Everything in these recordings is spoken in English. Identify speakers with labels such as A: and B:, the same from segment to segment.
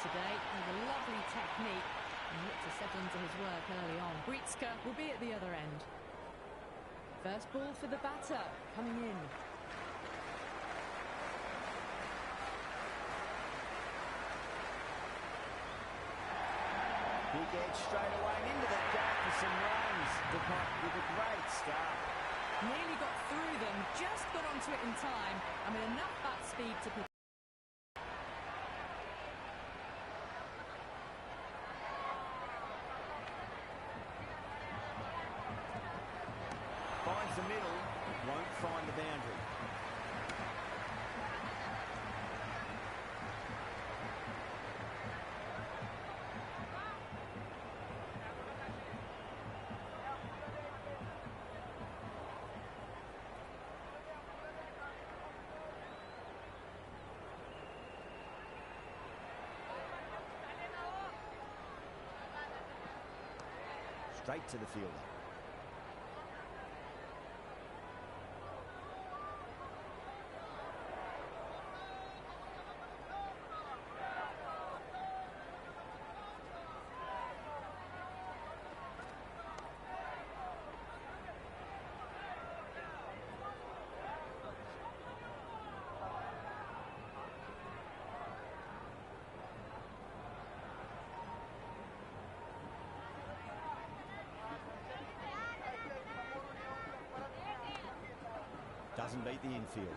A: today. With a lovely technique and looked to settle into his work early on. Britzka will be at the other end. First ball for the batter, coming in.
B: Big edge straight away and into the gap for some runs. With a great start.
A: Nearly got through them, just got onto it in time. I mean, enough bat speed to pick.
B: Finds the middle, won't find the boundary. Straight to the fielder. Doesn't beat the infield.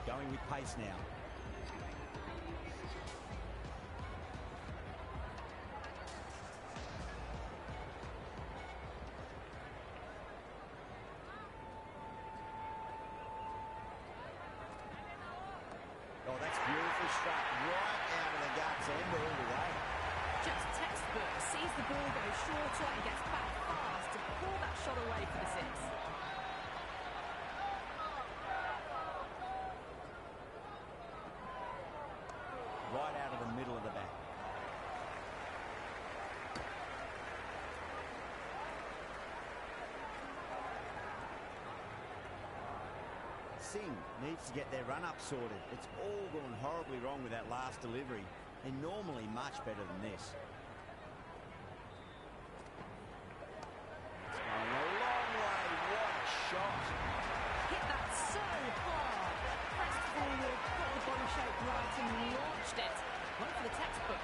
B: Going with pace now. Oh, that's beautifully struck right out of the guts and all the way.
A: Just textbook. Sees the ball go shorter and gets back fast to pull that shot away for the six.
B: Right out of the middle of the bat. Singh needs to get their run-up sorted. It's all gone horribly wrong with that last delivery. They're normally much better than this. It's going a long way. What a shot.
A: Hit that so hard. Pressed forward, got the body shape right and launched it. One for the textbook.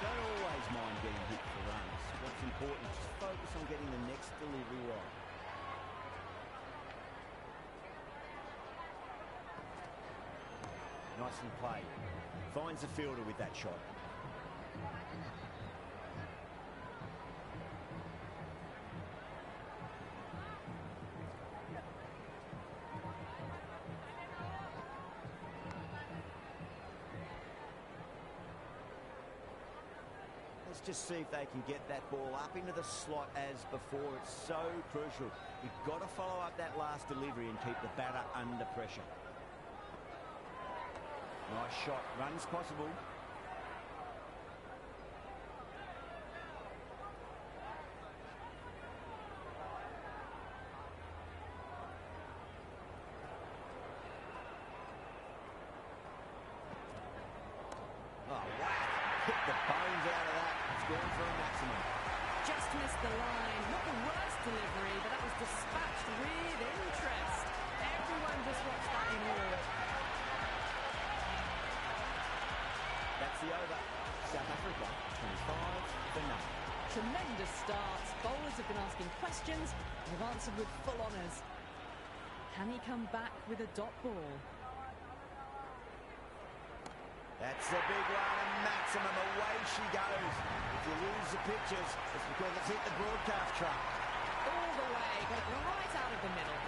B: Don't always mind getting hit for runs. What's important is just focus on getting the next delivery right. Nicely played. Finds the fielder with that shot. Let's just see if they can get that ball up into the slot as before. It's so crucial. You've got to follow up that last delivery and keep the batter under pressure. Nice shot. Runs possible. Oh, wow. Hit the bones out of that. It's gone for a maximum.
A: Just missed the line. Not the worst delivery, but that was dispatched with interest. Everyone just watched that in awe.
B: That's the over. South Africa, 25 for nothing.
A: Tremendous starts. Bowlers have been asking questions and have answered with full honours. Can he come back with a dot ball?
B: That's a big one, and Maximum, away she goes. If you lose the pictures, it's because it's hit the broadcast truck.
A: All the way, got it right out of the middle.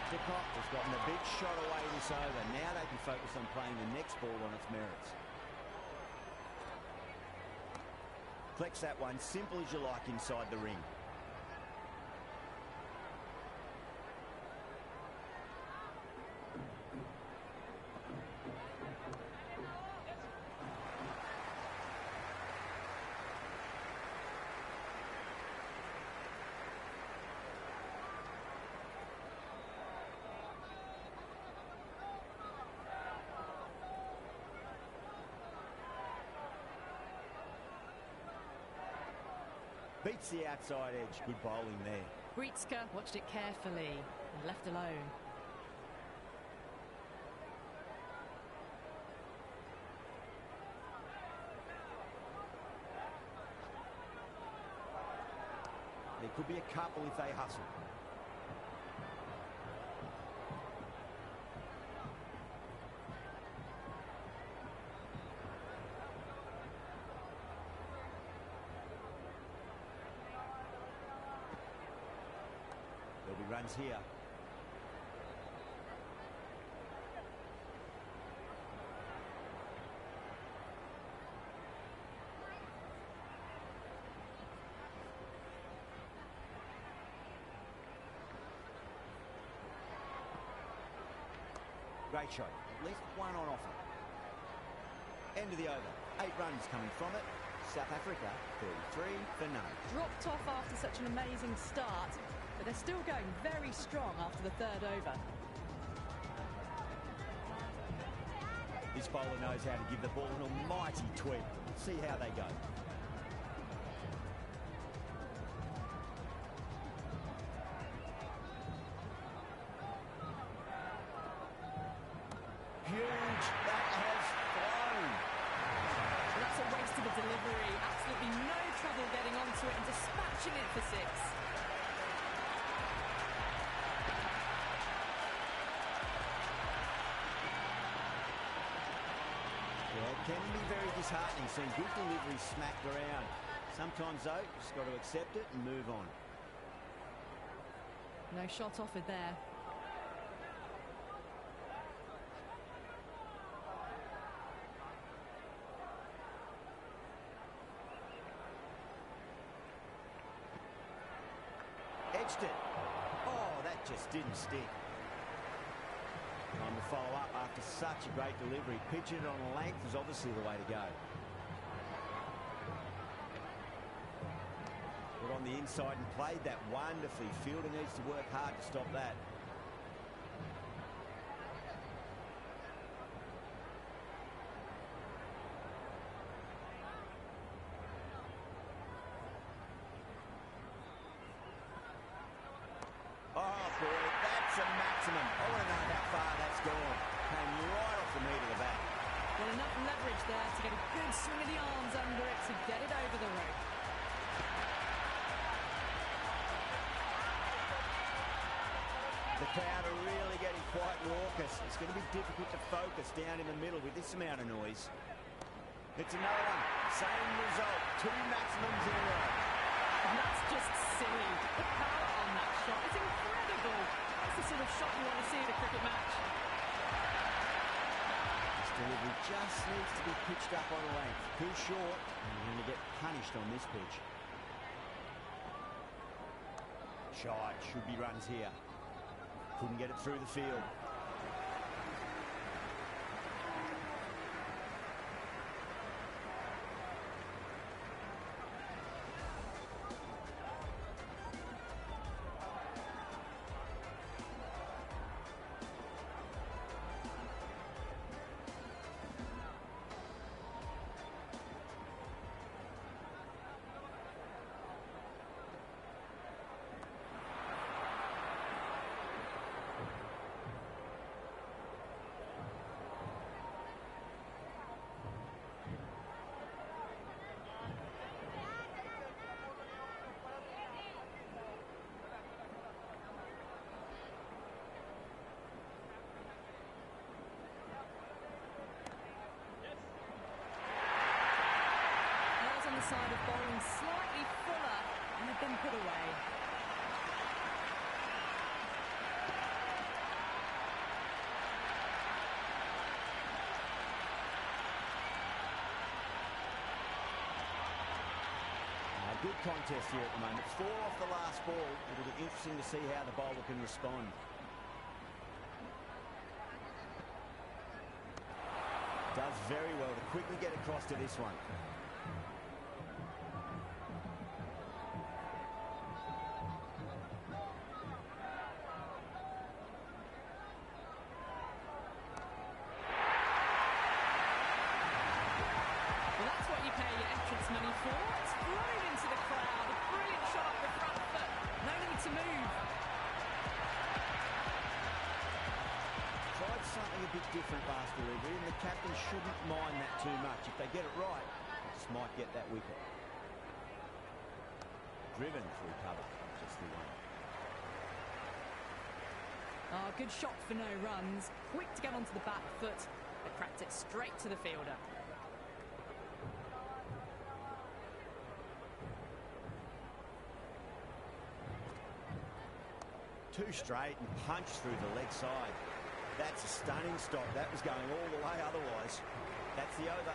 B: Dickock has gotten a big shot away this over. Now they can focus on playing the next ball on its merits. Flex that one, simple as you like inside the ring. Beats the outside edge. Good bowling there.
A: Breitsker watched it carefully and left alone.
B: There could be a couple if they hustle. There'll be runs here. Great shot. At least one on offer. End of the over. 8 runs coming from it. South Africa, 33 for none.
A: Dropped off after such an amazing start, but they're still going very strong after the third over.
B: This bowler knows how to give the ball an almighty tweak. See how they go. Huge. That has flown.
A: Well, that's a waste of a delivery. Absolutely no trouble getting onto it and dispatching it for 6.
B: Yeah, it can be very disheartening seeing good delivery smacked around. Sometimes, though, you just got to accept it and move on.
A: No shot offered there.
B: Edged it. Oh, that just didn't stick. Time to follow up after such a great delivery. Pitch it on length is obviously the way to go. Got on the inside and played that wonderfully. Fielder needs to work hard to stop that. Oh boy, that's a maximum. I want to know how far that's gone. Came right off the meat of the bat.
A: Well, enough leverage there to get a good swing of the arms under it to get it over the rope.
B: The crowd are really getting quite raucous. It's going to be difficult to focus down in the middle with this amount of noise. It's another one. Same result. 2 maximums in a row.
A: And that's just silly. The power on that shot is incredible. That's the sort of shot you want to see at a cricket match.
B: This delivery just needs to be pitched up on a length. Too short, and you're going to get punished on this pitch. Shy, should be runs here. Couldn't get it through the field.
A: side of bowling slightly fuller and have been put away.
B: Good contest here at the moment. 4 off the last ball. It'll be interesting to see how the bowler can respond. Does very well to quickly get across to this one.
A: Well, that's what you pay your entrance money for. It's thrown into the crowd. A brilliant shot off the front foot. No need to move.
B: Tried something a bit different last delivery, and the captain shouldn't mind that too much. If they get it right, they just might get that wicket. Driven through cover, just the one.
A: Oh, good shot for no runs. Quick to get onto the back foot, but cracked it straight to the fielder.
B: Too straight and punched through the leg side. That's a stunning stop. That was going all the way otherwise. That's the over.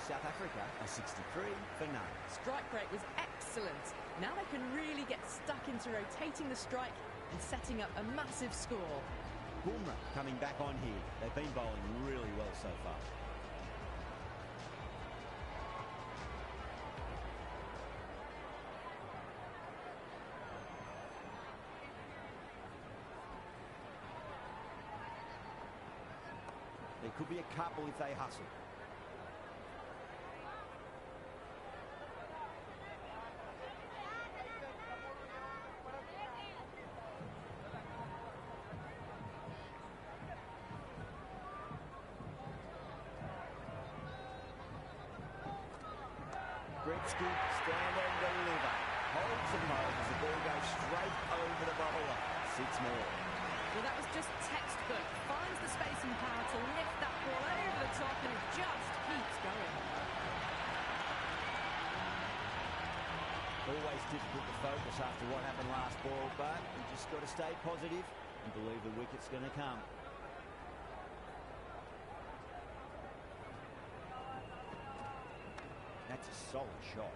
B: South Africa are 63 for none.
A: Strike rate was excellent. Now they can really get stuck into rotating the strike and setting up a massive score.
B: Bumrah coming back on here. They've been bowling really well so far. There could be a couple if they hustle. Gretzky, stand and deliver. Holds the pole as the ball goes straight over the bubble line. 6 more.
A: Well, that was just textbook. Finds the space and power to lift that ball over the top, and it just keeps going.
B: Always difficult to focus after what happened last ball, but you just got to stay positive and believe the wicket's going to come. That's a solid shot.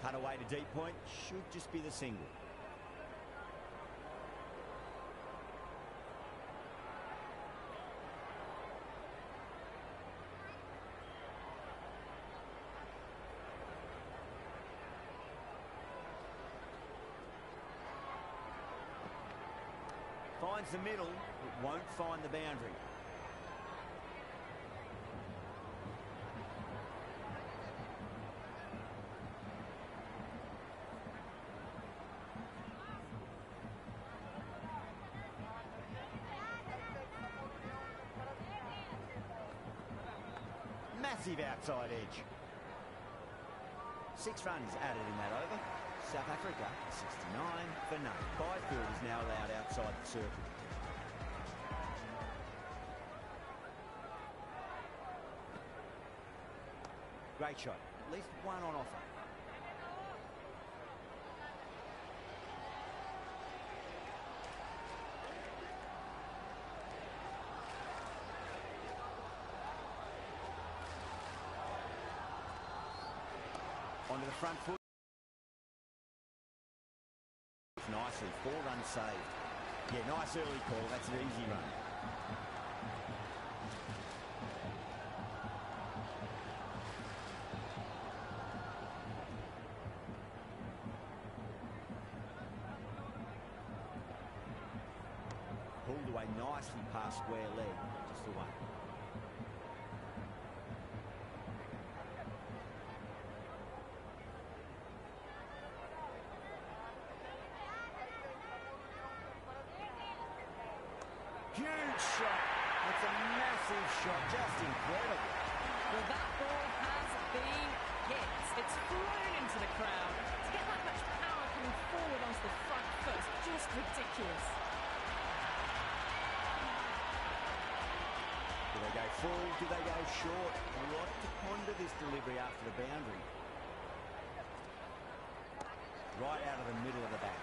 B: Cut away to deep point, should just be the single. Finds the middle, but won't find the boundary. Massive outside edge. 6 runs added in that over. South Africa 69 for none. Byfield is now allowed outside the circle. Great shot. At least one on offer. Onto the front foot. Nicely, 4 runs saved. Yeah, nice early call. That's an easy run. Pulled away nicely past square leg. Just the one. Huge shot. It's a massive shot. Just incredible.
A: Well, that ball has been hit. It's flown into the crowd. To get that much power coming forward onto the front foot is just ridiculous.
B: Do they go full? Do they go short? A lot to ponder this delivery after the boundary. Right out of the middle of the bat.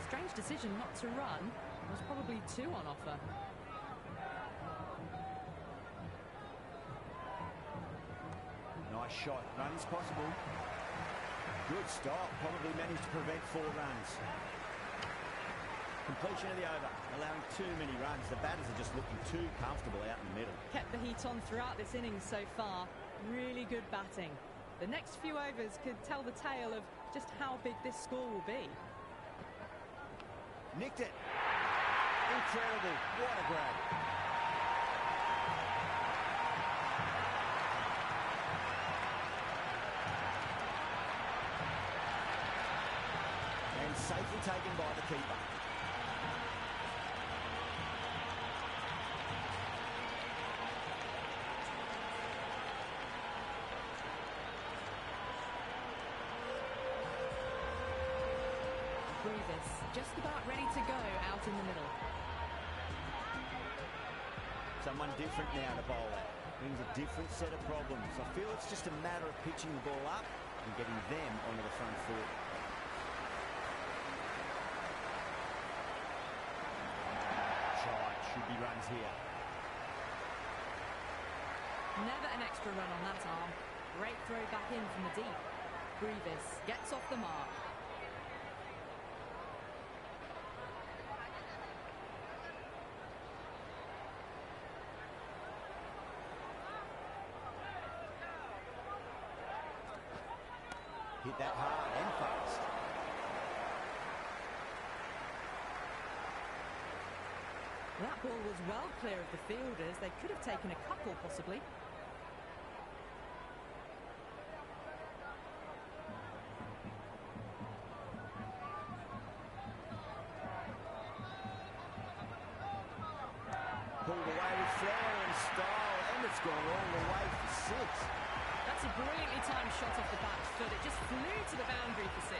A: Strange decision not to run. There was probably two on offer.
B: Nice shot. Runs possible. Good stop. Probably managed to prevent 4 runs. Completion of the over. Allowing too many runs. The batters are just looking too comfortable out in the middle.
A: Kept the heat on throughout this innings so far. Really good batting. The next few overs could tell the tale of just how big this score will be.
B: Nicked it. Incredible. What a grab. And safely taken by the keeper.
A: Just about ready to go out in the middle.
B: Someone different now to bowl at. Brings a different set of problems. I feel it's just a matter of pitching the ball up and getting them onto the front foot. Try. Should be runs here.
A: Never an extra run on that arm. Great throw back in from the deep. Grievous gets off the mark.
B: Hit that hard and fast.
A: That ball was well clear of the fielders. They could have taken a couple, possibly.
B: Pulled away with flair and style, and it's gone all the way for 6.
A: That's a brilliantly timed shot off the back foot. It just flew to the boundary for 6.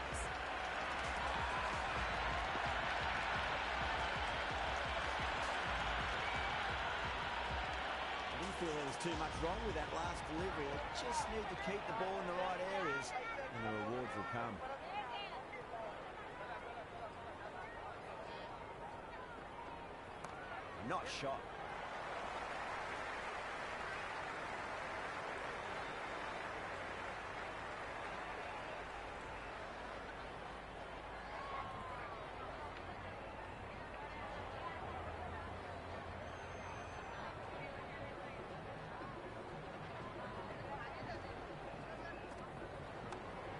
B: I didn't feel there was too much wrong with that last delivery. They just need to keep the ball in the right areas, and the rewards will come. Not shot.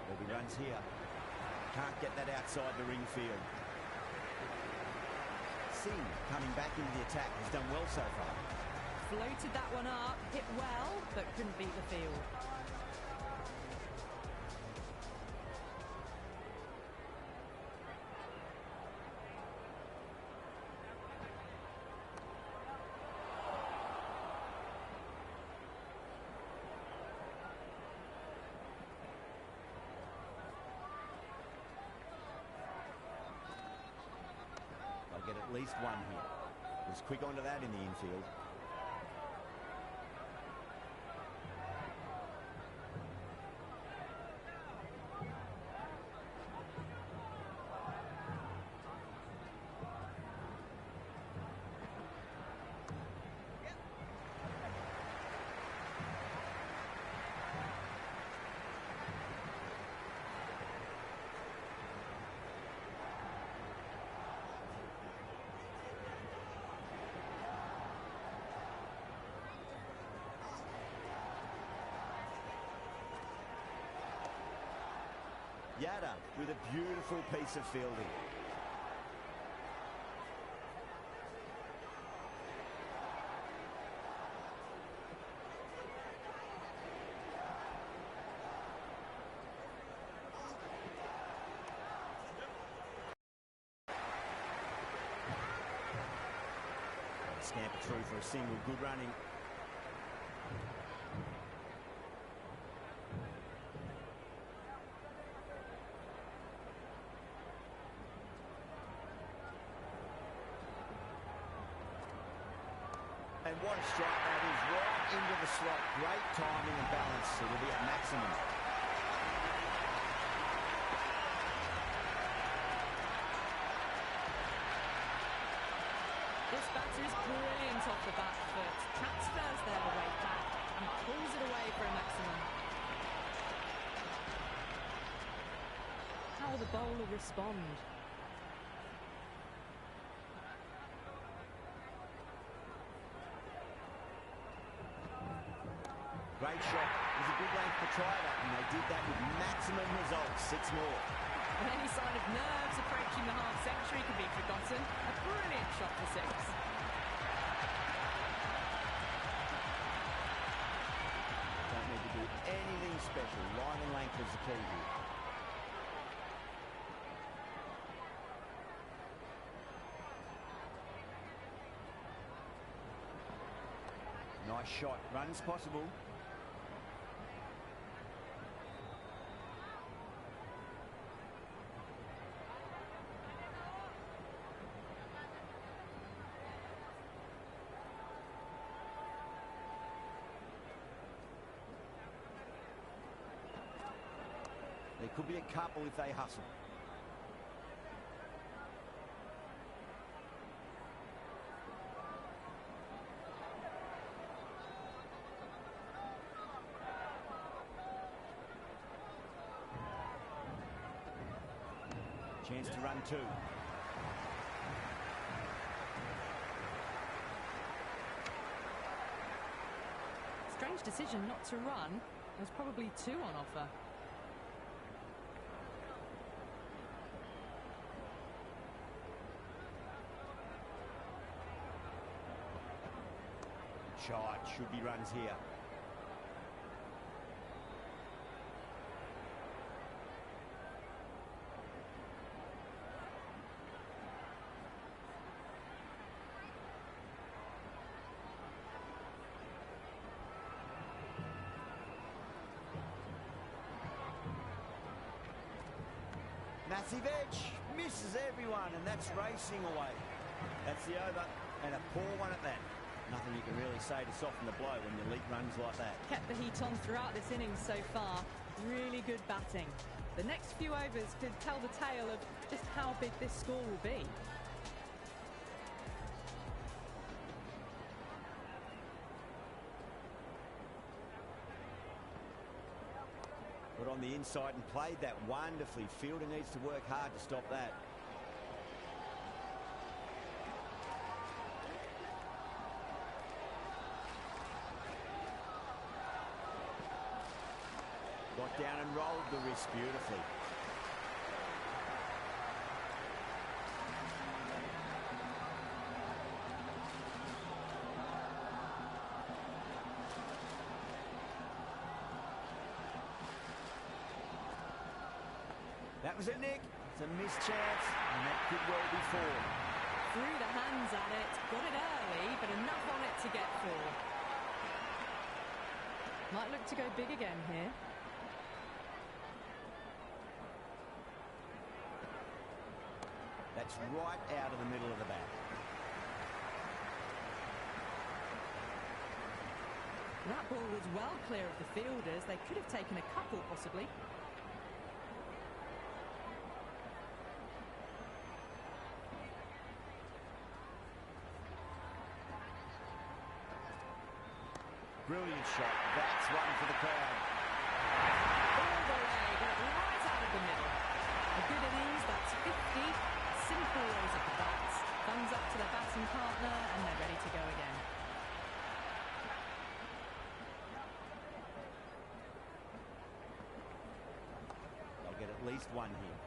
B: There'll be runs here. Can't get that outside the ring field. Singh coming back into the attack has done well so far.
A: Floated that one up, hit well, but couldn't beat the field.
B: Get at least one here. Was quick onto that in the infield. Yada with a beautiful piece of fielding. scamper through for a single. Good running. And what a strike that is, right into the slot. Great timing and balance. It'll be a maximum.
A: This batter is brilliant off the back foot. Transfers their weight back and pulls it away for a maximum. How will the bowler respond?
B: Great shot. It was a good length to try that, and they did that with maximum results. 6 more.
A: And any sign of nerves approaching the half-century can be forgotten. A brilliant shot for 6.
B: Don't need to do anything special. Line and length is the key here. Nice shot. Runs possible. There could be a couple if they hustle. Chance to run 2.
A: Strange decision not to run. There's probably 2 on offer.
B: Shot. Should be runs here. Massive edge, misses everyone, and that's racing away. That's the over, and a poor one at that. Nothing you can really say to soften the blow when the lead runs like that.
A: Kept the heat on throughout this innings so far. Really good batting. The next few overs could tell the tale of just how big this score will be.
B: Got on the inside and played that wonderfully. Fielder needs to work hard to stop that. Got down and rolled the wrist beautifully. That was a nick. It's a missed chance, and that could well be 4.
A: Threw the hands at it, got it early, but enough on it to get 4. Might look to go big again here.
B: That's right out of the middle of the bat.
A: That ball was well clear of the fielders. They could have taken a couple, possibly.
B: Brilliant shot. That's one for the crowd.
A: All the way, got it right out of the middle. A good innings, that's 50. Simple rows of the bats. Thumbs up to their batting partner, and they're ready to go again.
B: They'll get at least 1 here.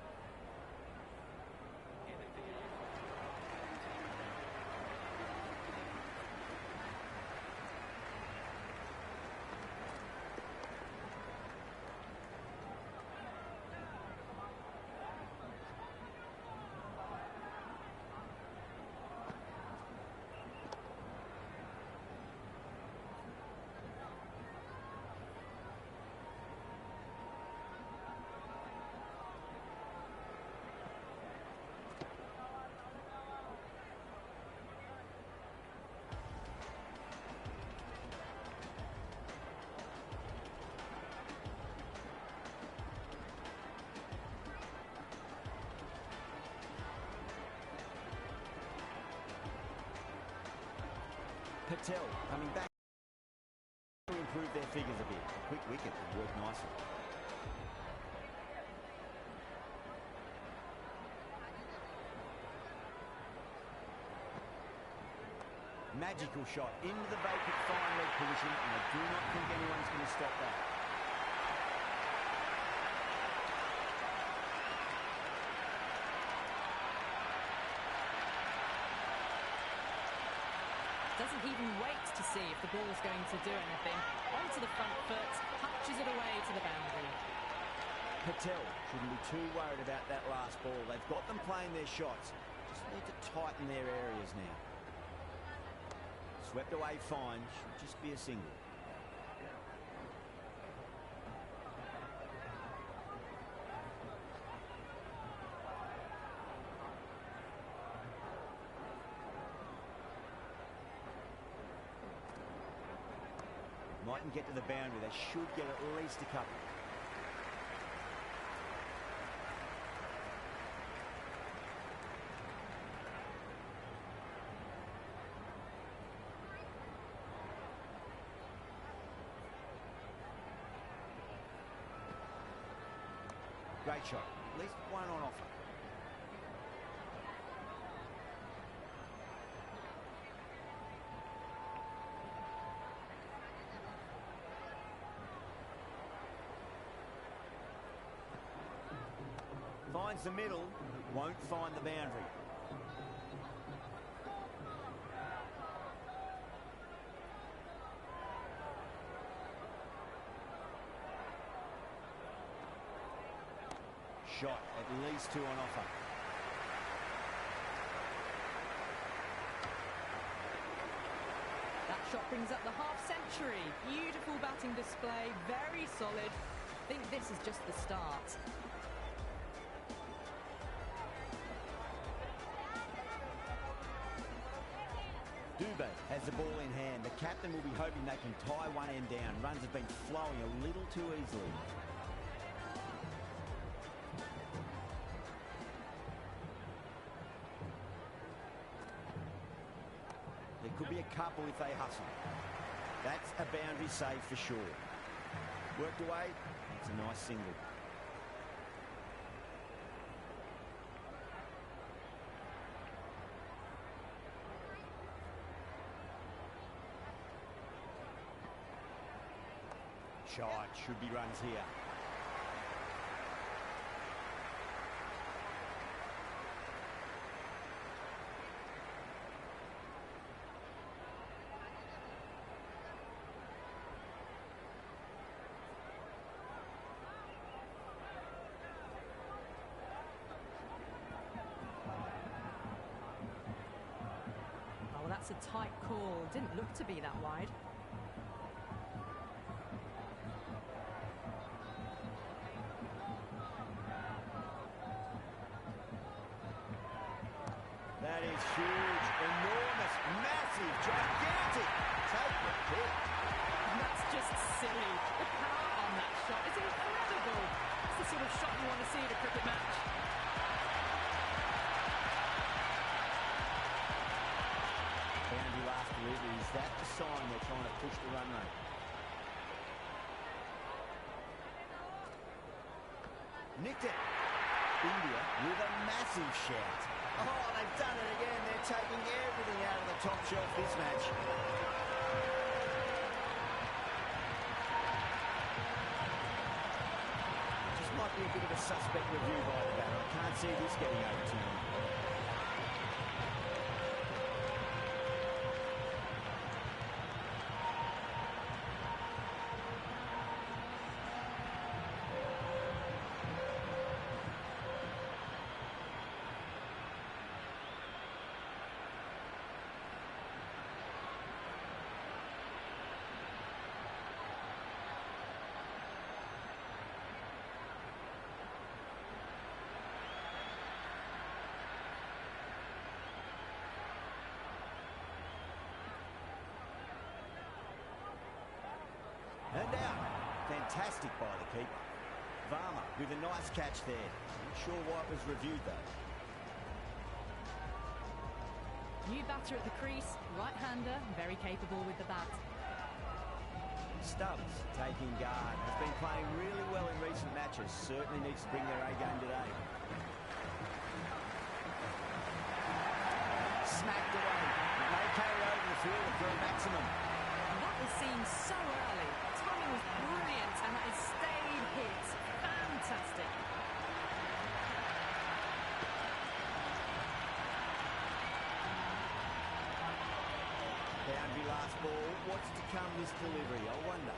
B: Patel coming back to improve their figures a bit. A quick wicket would work nicely. Magical shot into the vacant fine leg position, and I do not think anyone's going to stop that.
A: Doesn't even wait to see if the ball's going to do anything. Onto the front foot, punches it away to the boundary.
B: Patel shouldn't be too worried about that last ball. They've got them playing their shots. Just need to tighten their areas now. Swept away fine, should just be a single. Mightn't get to the boundary. They should get at least a couple. Great shot. At least one on offer. Finds the middle, won't find the boundary. Shot, at least two on offer.
A: That shot brings up the half-century. Beautiful batting display, very solid. I think this is just the start.
B: Dubé has the ball in hand. The captain will be hoping they can tie one end down. Runs have been flowing a little too easily. There could be a couple if they hustle. That's a boundary save for sure. Worked away. It's a nice single. Shot, should be runs here.
A: Oh, well, that's a tight call. Didn't look to be that wide.
B: That is huge, enormous, massive, gigantic. Take the pick.
A: That's just silly. The power on that shot is incredible. It's the sort of shot you want to see at a cricket match.
B: Boundary last delivery. Is that the sign they're trying to push the run rate? Nicked it. India with a massive shout. Oh, they've done it again. They're taking everything out of the top shelf this match. Just might be a bit of a suspect review by the batter. I can't see this getting over to him. And out. Fantastic by the keeper. Varma with a nice catch there. Not sure why it was reviewed though.
A: New batter at the crease, right-hander, very capable with the bat.
B: Stubbs taking guard. Has been playing really well in recent matches. Certainly needs to bring their A game today. Smacked away. It may carry over the field for a maximum.
A: And that was seen so early. Timing was brilliant and that is stayed hit. Fantastic.
B: Boundary last ball. What's to come this delivery? I wonder.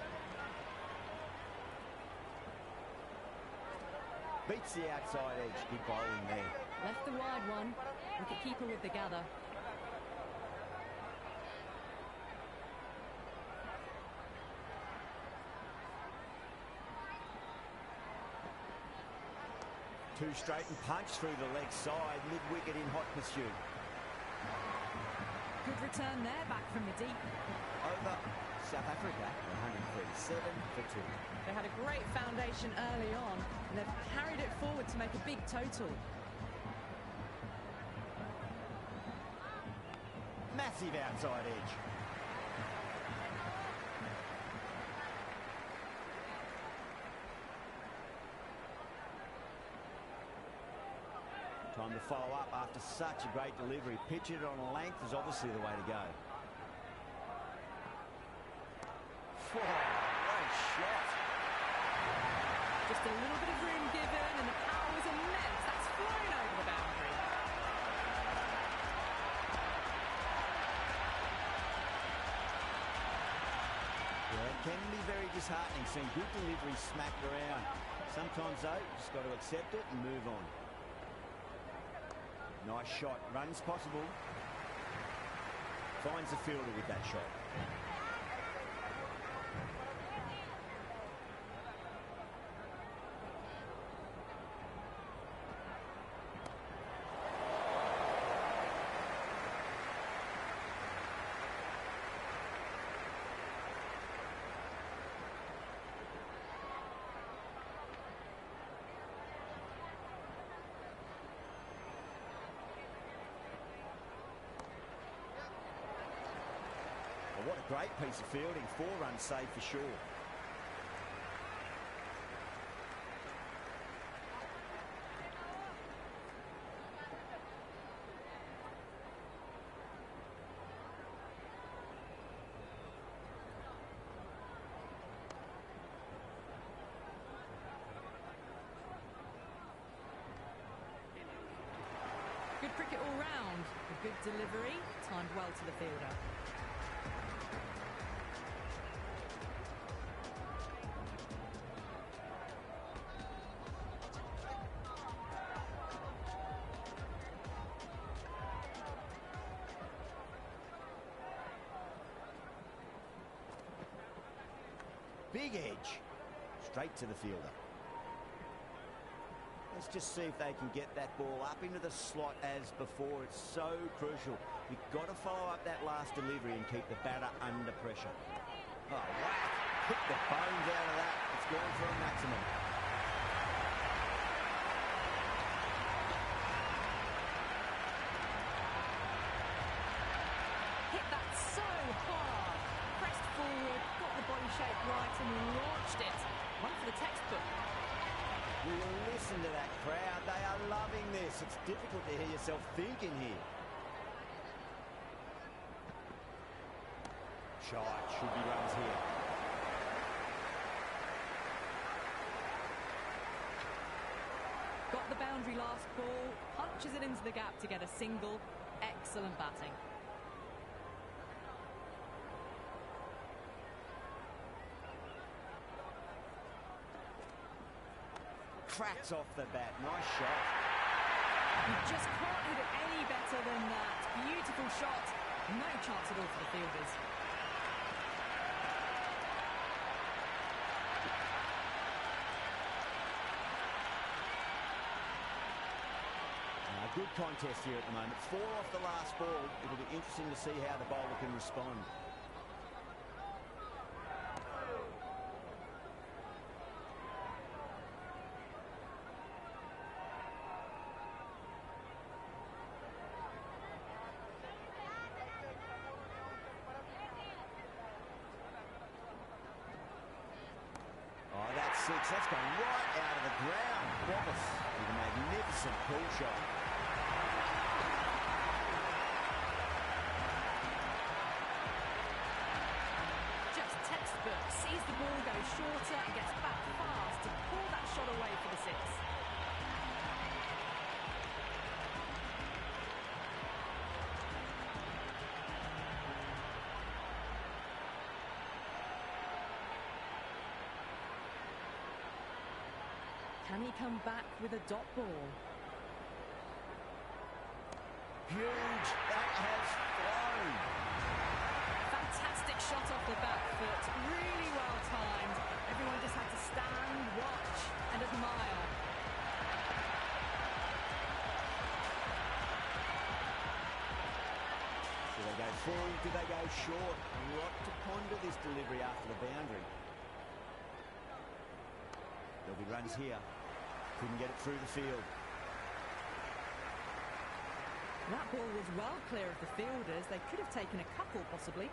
B: Beats the outside edge. Good bowling there.
A: Left the wide one. Wicket-keeper with the gather.
B: Two straight and punch through the leg side. Mid-wicket in hot pursuit.
A: Good return there, back from the deep.
B: Over South Africa, 137 for 2.
A: They had a great foundation early on, and they've carried it forward to make a big total.
B: Massive outside edge. Time to follow up after such a great delivery. Pitch it on a length is obviously the way to go. Whoa, what a shot.
A: Just a little bit of room given, and the power was immense. That's flown over the boundary.
B: Yeah, it can be very disheartening seeing good delivery smacked around. Sometimes, though, you just got to accept it and move on. Nice shot. Runs possible. Finds the fielder with that shot. What a great piece of fielding. 4 runs saved for sure.
A: Good cricket all round. A good delivery, timed well to the fielder.
B: Big edge. Straight to the fielder. Let's just see if they can get that ball up into the slot as before. It's so crucial. You've got to follow up that last delivery and keep the batter under pressure. Oh, wow. Hit the bones out of that. It's gone for a maximum.
A: Hit that so hard. Pressed forward, got the body shape right and launched it. One for the textbook.
B: Will you listen to that crowd? They are loving this. It's difficult to hear yourself thinking here. Shot. Should be runs here.
A: Got the boundary last ball, punches it into the gap to get a single. Excellent batting.
B: Cracks off the bat. Nice shot.
A: You just can't hit it any better than that. Beautiful shot. No chance at all for the fielders.
B: Good contest here at the moment. 4 off the last ball. It'll be interesting to see how the bowler can respond. six. That's going right out of the ground. Wallace with a magnificent pull shot.
A: Just textbook. Sees the ball go shorter and gets back fast to pull that shot away for the six. Can he come back with a dot ball?
B: Huge. That has flown.
A: Fantastic shot off the back foot. Really well timed. Everyone just had to stand, watch and admire.
B: Do they go full? Do they go short? A lot to ponder this delivery after the boundary. There'll be runs here. Couldn't get it through the field.
A: That ball was well clear of the fielders. They could have taken a couple, possibly.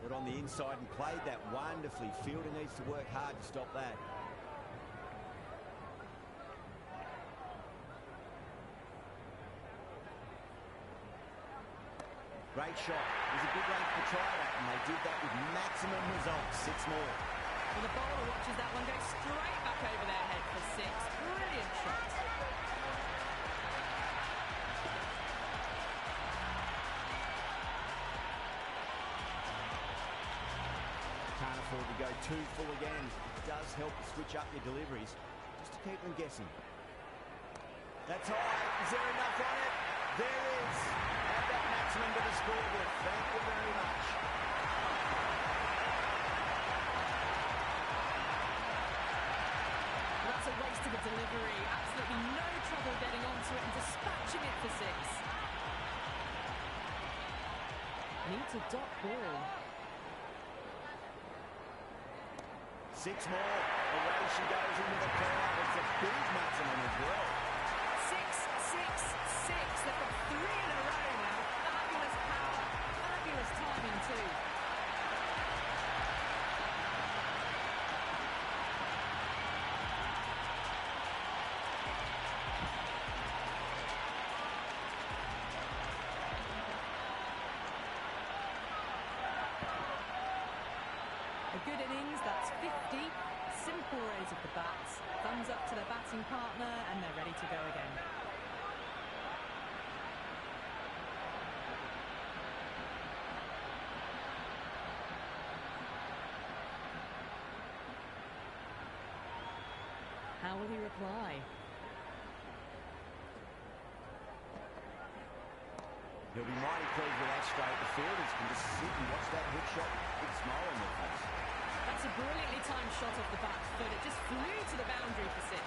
B: Got on the inside and played that wonderfully. Fielder needs to work hard to stop that. Great shot. It was a good length to try that, and they did that with maximum results. Six more.
A: Well, the bowler watches that one go straight back over their head for six. Brilliant shot.
B: Can't afford to go too full again. It does help to switch up your deliveries, just to keep them guessing. That's high. Is there enough on it? There is. Add that maximum to the scoreboard. Thank you very much.
A: That's a waste of a delivery. Absolutely no trouble getting onto it and dispatching it for six. Needs a dot ball.
B: Six more. Away she goes into the crowd. It's a big maximum as well.
A: 6, 6, 6. They've got three in a row now. Fabulous power, fabulous timing too. A good innings, that's 50. Simple raise of the bats. Thumbs up to their batting partner and they're ready to go again. How will he reply?
B: He'll be mighty pleased with that straight. The fielders can just sit and watch that hook shot with a big smile on their face.
A: That's a brilliantly timed shot off the back foot. It just flew to the boundary for six.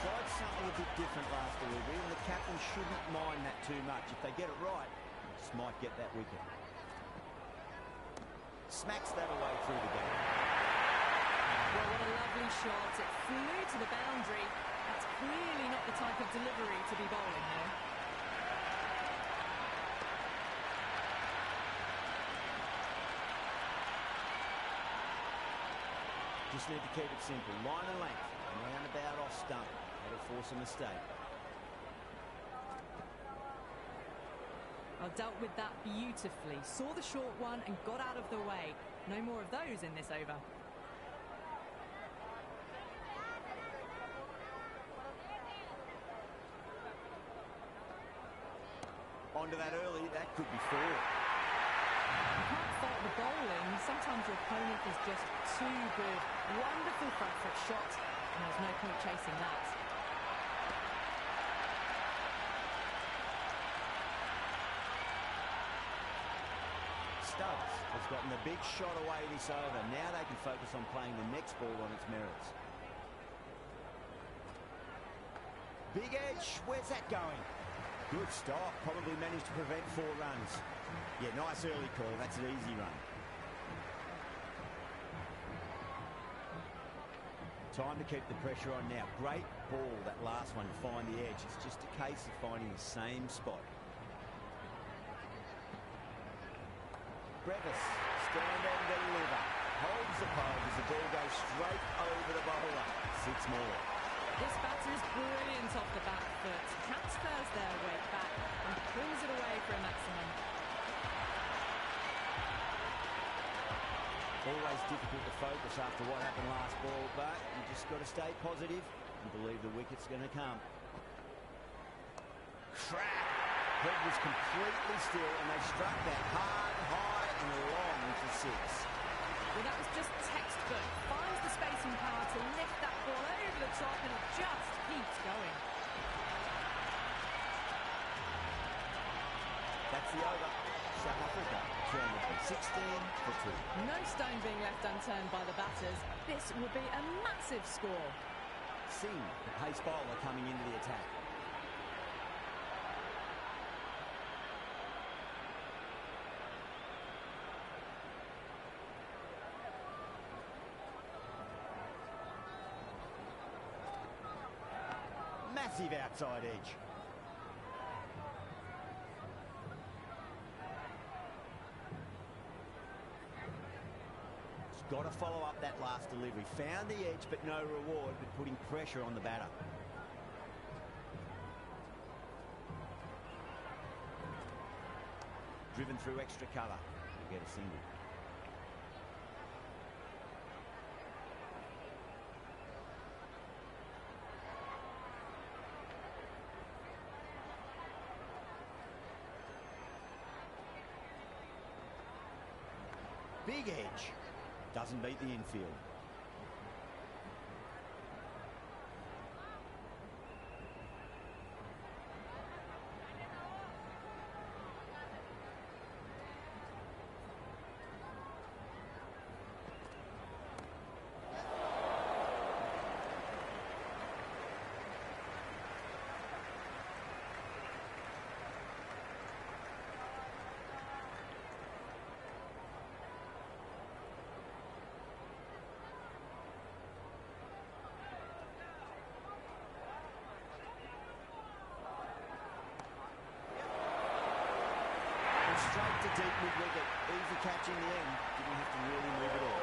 B: Tried something a bit different last delivery, and the captain shouldn't mind that too much. If they get it right, just might get that wicket. Smacks that away through the gate.
A: Well, what a lovely shot. It flew to the boundary. That's clearly not the type of delivery to be bowling here.
B: Just need to keep it simple. Line and length. Roundabout off stump. That'll force a mistake.
A: Well, dealt with that beautifully. Saw the short one and got out of the way. No more of those in this over.
B: Onto that early. That could be four.
A: You can't fault the bowling. Sometimes your opponent is just too good. Wonderful front foot shot. And there's no point chasing that.
B: Stubbs has gotten the big shot away this over. Now they can focus on playing the next ball on its merits. Big edge. Where's that going? Good stop. Probably managed to prevent 4 runs. Yeah, nice early call. That's an easy run. Time to keep the pressure on now. Great ball, that last one, to find the edge. It's just a case of finding the same spot. Brevis, stand and deliver. Holds the pole as the ball goes straight over the bowler. 6 more.
A: This batter is brilliant off the back foot. Transfers their weight back and pulls it away for a maximum.
B: Always difficult to focus after what happened last ball, but you just got to stay positive and believe the wicket's going to come. Crack! Head was completely still and they struck that hard, high and long for 6.
A: Well, that was just textbook. Finds the space and power to lift that ball over the top and it just keeps going.
B: That's the over. South Africa, 216 for 2.
A: No stone being left unturned by the batters. This will be a massive score.
B: Singh, the pace bowler, coming into the attack. Massive outside edge. Got to follow up that last delivery. Found the edge, but no reward, but putting pressure on the batter. Driven through extra cover. He'll get a single. Big edge. Doesn't beat the infield. Straight to deep mid-wicket. Easy catch in the end. Didn't have to really move it all.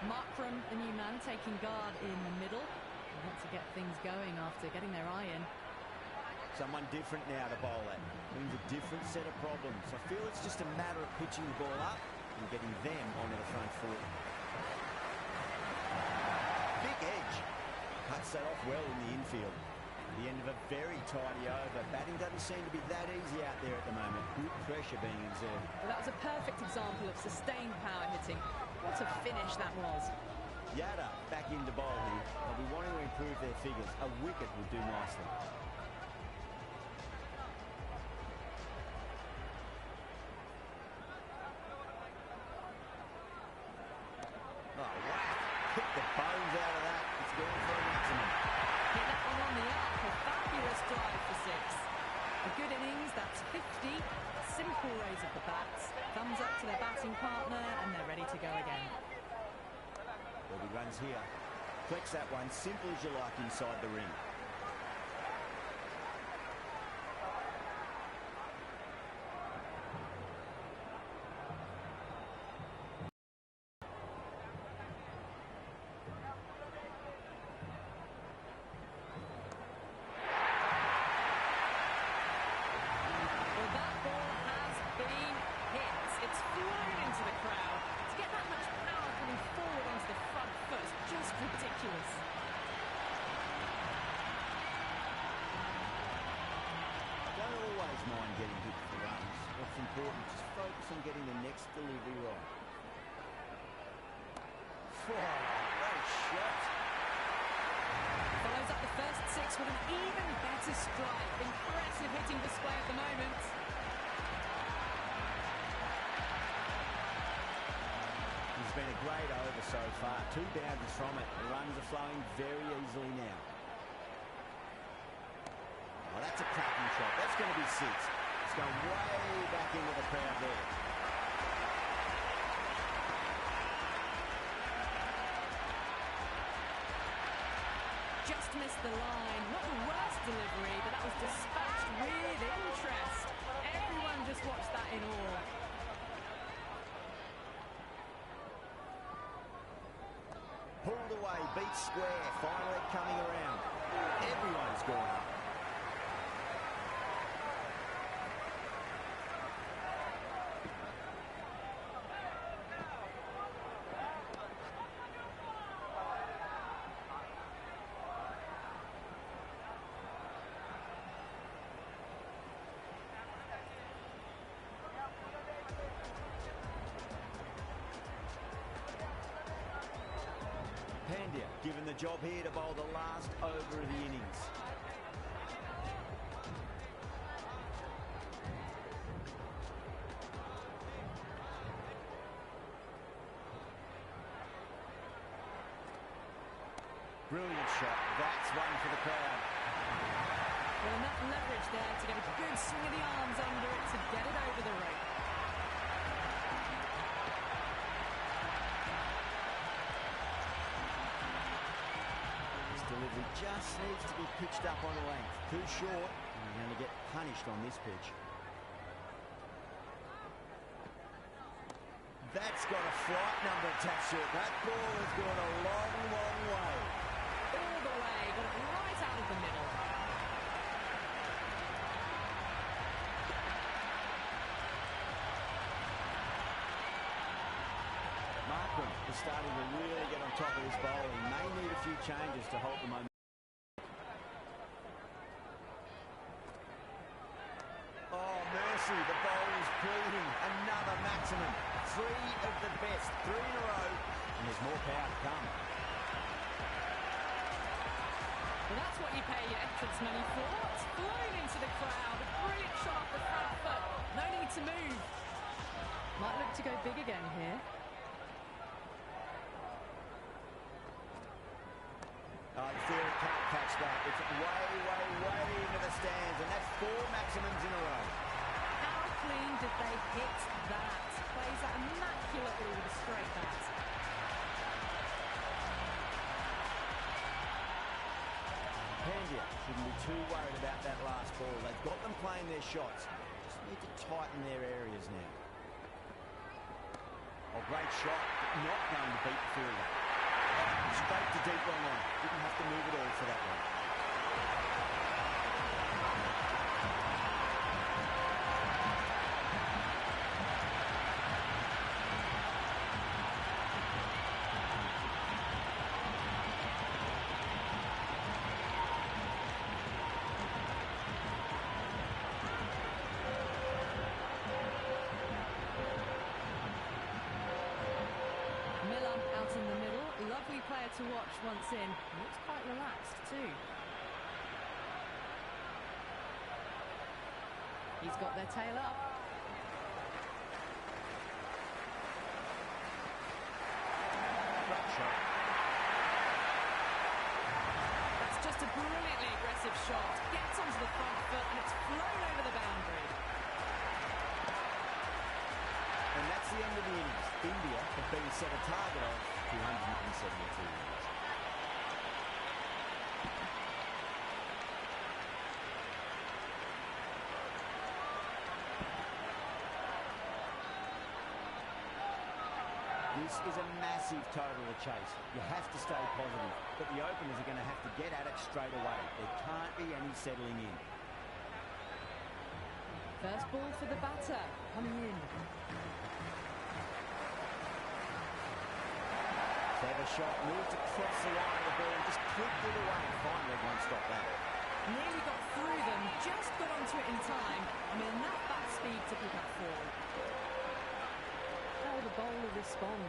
A: Markram, the new man, taking guard in the middle. They want to get things going after getting their eye in.
B: Someone different now to bowl at. Means a different set of problems. I feel it's just a matter of pitching the ball up and getting them onto the front foot. Big edge. Cuts that off well in the infield. The end of a very tidy over. Batting doesn't seem to be that easy out there at the moment. Good pressure being exerted.
A: Well, that was a perfect example of sustained power hitting. What a finish that was.
B: Yada back into bowl here. They'll be wanting to improve their figures. A wicket would do nicely. Oh, wow. Hit the bones out of that. It's going for a maximum.
A: Hit that one on the up. A fabulous drive for 6. A good innings, that's 50. Simple raise of the bats. Thumbs up to their batting partner, and they're ready to go again.
B: Well, he runs here. Flex that one, simple as you like inside the ring. Mind getting hit for runs. What's important, just focus on getting the next delivery right. What a shot.
A: Follows up the first 6 with an even better strike. Impressive hitting display at the moment.
B: He's been a great over so far. 2 boundaries from it. The runs are flowing very easily now. Oh, that's a cracking shot. That's going to be 6. It's going way back into the crowd there.
A: Just missed the line. Not the worst delivery, but that was dispatched with interest. Everyone just watched that in awe.
B: Pulled away, beat square, finally coming around. Everyone's gone up. Given the job here to bowl the last over of the innings. Brilliant shot. That's one for the crowd.
A: Well, enough leverage there to get a good swing of the arms under it to get it over the rope.
B: Delivery just needs to be pitched up on a length. Too short, and you're going to get punished on this pitch. That's got a flight number attached to it. That ball has gone a long, long way.
A: All the way, got it right out of the middle.
B: Markham is starting to really get on top of this bowl. He may need a few changes to hold the momentum. Oh, mercy, the bowl is pleading. Another maximum. 3 of the best, 3 in a row, and there's more power to come.
A: Well, that's what you pay your entrance money for. It's flown into the crowd. A brilliant shot off the front foot. No need to move. Might look to go big again here.
B: Oh, the theory can't catch that. It's way, way, way into the stands, and that's 4 maximums in a row.
A: How clean did they hit that? Plays that immaculately with a straight bat.
B: Pandya shouldn't be too worried about that last ball. They've got them playing their shots. Just need to tighten their areas now. Oh, great shot. Not going to beat the fielder. Straight to deep long on. Didn't have to move at all for that one.
A: Player to watch once in. Looks quite relaxed too. He's got their tail up. That's just a brilliantly aggressive shot. Gets onto the front foot and it's flown over the boundary.
B: And that's the end of the innings. India have been set a target of 272 runs. This is a massive total to chase. You have to stay positive, but the openers are going to have to get at it straight away. There can't be any settling in.
A: First ball for the batter, coming in.
B: Clever shot, moved across the line of the ball, just clipped it away, and finally won't stop that.
A: Nearly got through them, just got onto it in time, and with enough bat speed to pick up 4. How will the bowler respond?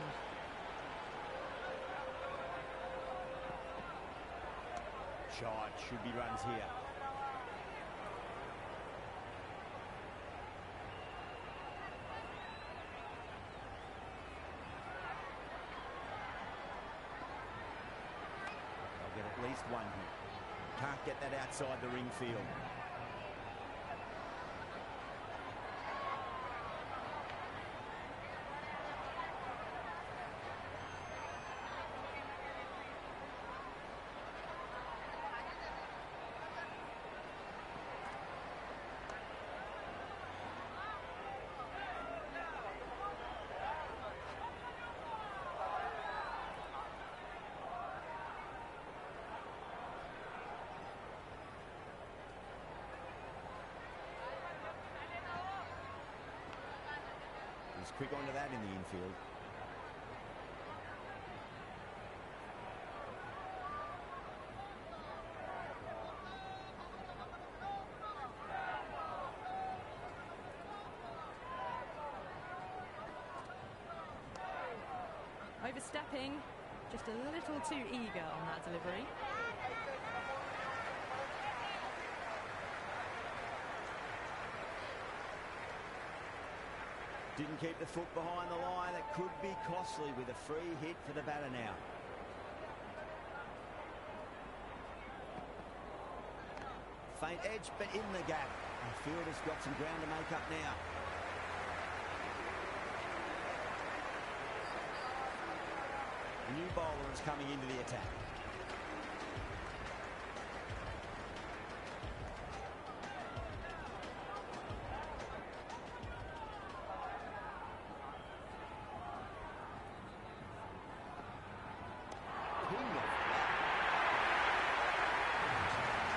B: shot. Should be runs here. They'll get at least one here. Can't get that outside the ring field. He's quick onto that in the infield.
A: Overstepping, just a little too eager on that delivery.
B: Didn't keep the foot behind the line. That could be costly with a free hit for the batter now. Faint edge, but in the gap. The fielder's got some ground to make up now. The new bowler is coming into the attack.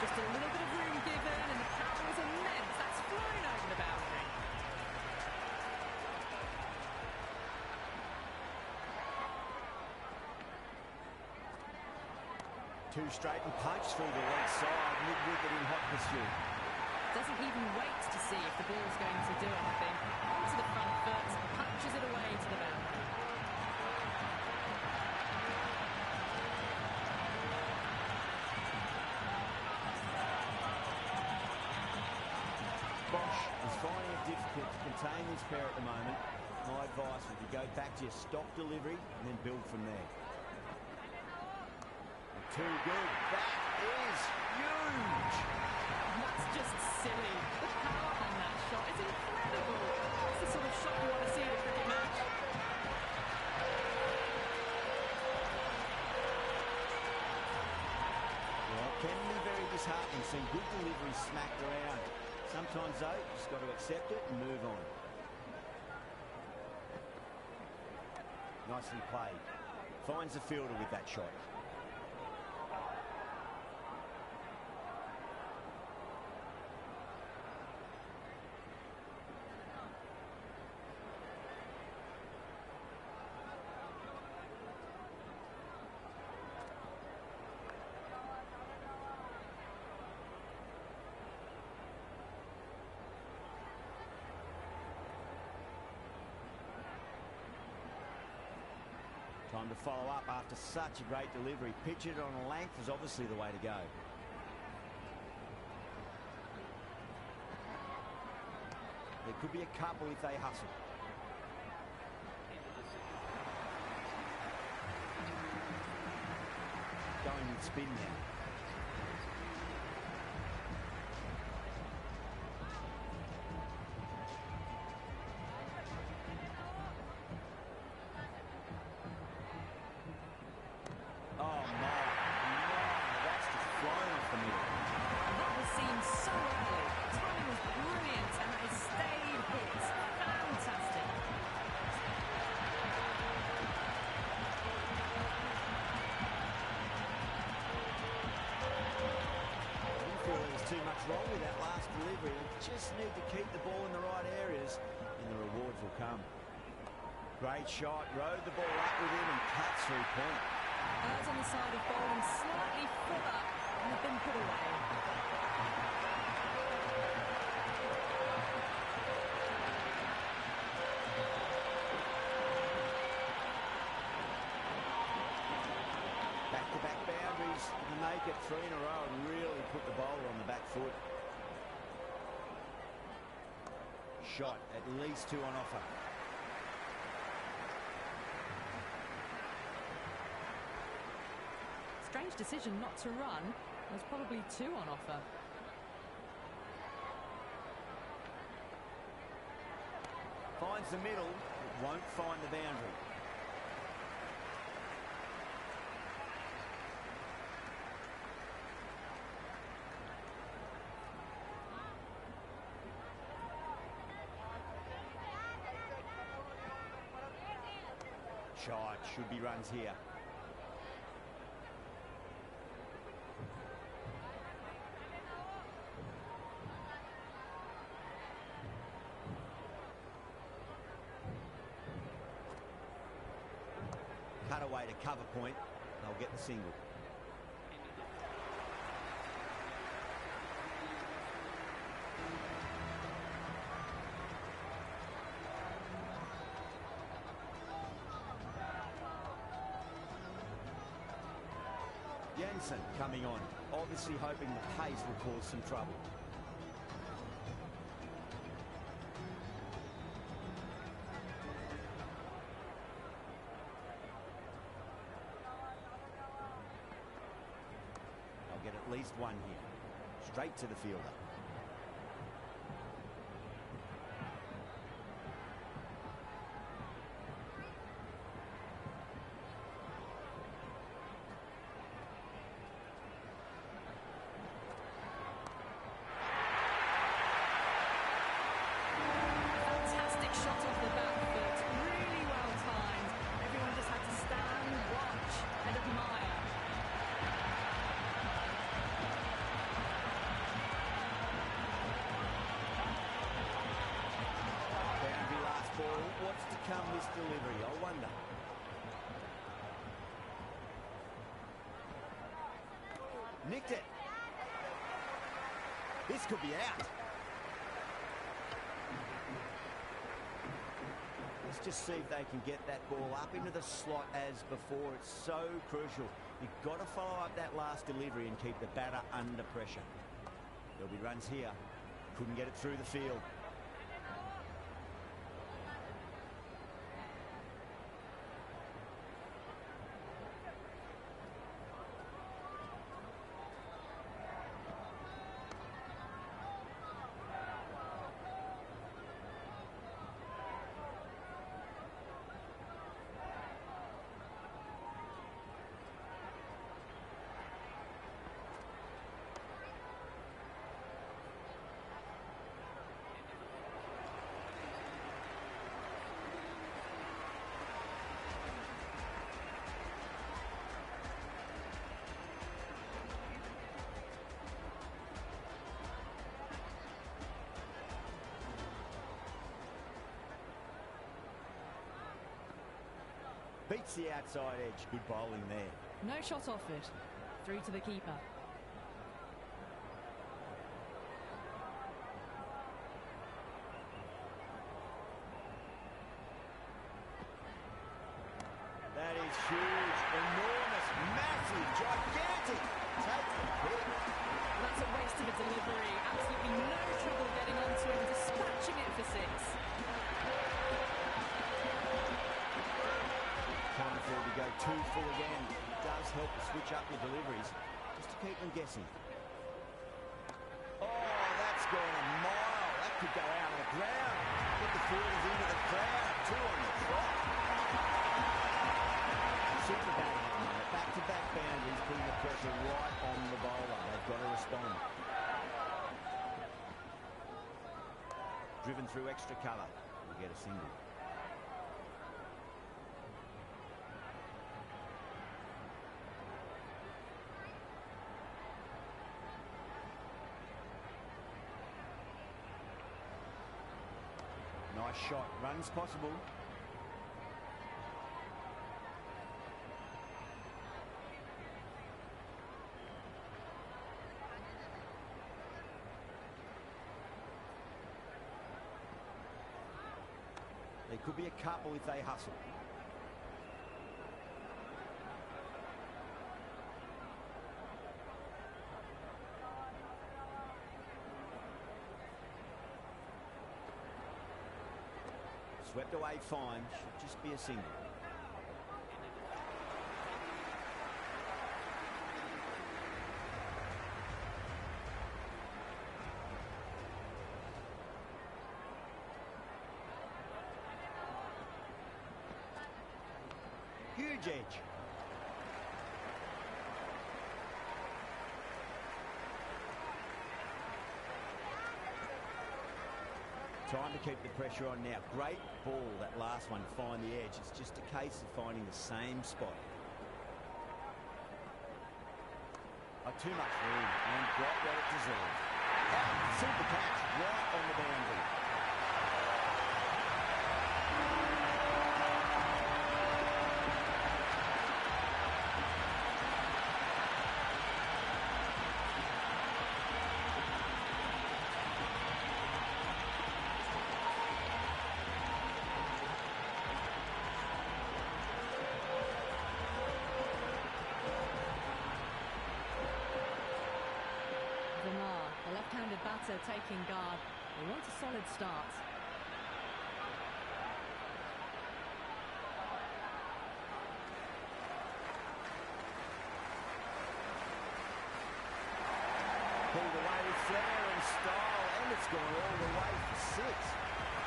A: Just a little bit of room given, and the power was immense. That's flown over the boundary.
B: Two straight and punch through the leg side, mid-wicket in hot pursuit.
A: Doesn't even wait to see if the ball's going to do anything. Onto the front foot, punches it away to the boundary.
B: Bosch is finding it difficult to contain this pair at the moment. My advice would be go back to your stock delivery and then build from there. Too good. That is huge.
A: That's just silly. The power on that shot is incredible. It's the sort of shot you want to see in a cricket match.
B: Well, it can be very disheartening seeing good delivery smacked around. Sometimes, though, you just got to accept it and move on. Nicely played. Finds the fielder with that shot. Time to follow up after such a great delivery. Pitch it on a length is obviously the way to go. There could be a couple if they hustle. Going with spin now. Too much wrong with that last delivery. You just need to keep the ball in the right areas and the rewards will come. Great shot, rode the ball up with him and cut through point.
A: Errs on the side of bowling slightly fuller and have been put away.
B: Back-to-back boundaries to make it 3 in a row. foot. Shot, at least 2 on offer.
A: Strange decision not to run. There's probably 2 on offer.
B: Finds the middle, but won't find the boundary. Shot, should be runs here. Cut away to cover point. They'll get the single. Jensen coming on, obviously hoping the pace will cause some trouble. They'll get at least 1 here. Straight to the fielder. What's to come this delivery, I wonder. Nicked it. This could be out. Let's just see if they can get that ball up into the slot as before. It's so crucial. You've got to follow up that last delivery and keep the batter under pressure. There'll be runs here. Couldn't get it through the field. Beats the outside edge. Good bowling there.
A: No shot offered. Through to the keeper.
B: That is huge, enormous, massive, gigantic. Take the pick.
A: That's a waste of a delivery. Absolutely no trouble getting onto him, dispatching it for 6.
B: Can't afford to go too full again. It does help to switch up your deliveries, just to keep them guessing. Oh, that's gone a mile. That could go out of the ground. Get the fielders into the crowd. 2 on the trot. Super batting on there. Back-to-back boundaries, putting the pressure right on the bowler. They've got to respond. Driven through extra cover. We'll get a single. Nice shot. Runs possible. There could be a couple if they hustle. Swept away fine. Should just be a single. Huge edge. Time to keep the pressure on now. Great ball, that last one, find the edge. It's just a case of finding the same spot. Too much room and got what it deserved. Super catch right on the boundary.
A: The left-handed batter taking guard. They want a solid start.
B: Pulled away with flair and style, and it's gone all the way for 6.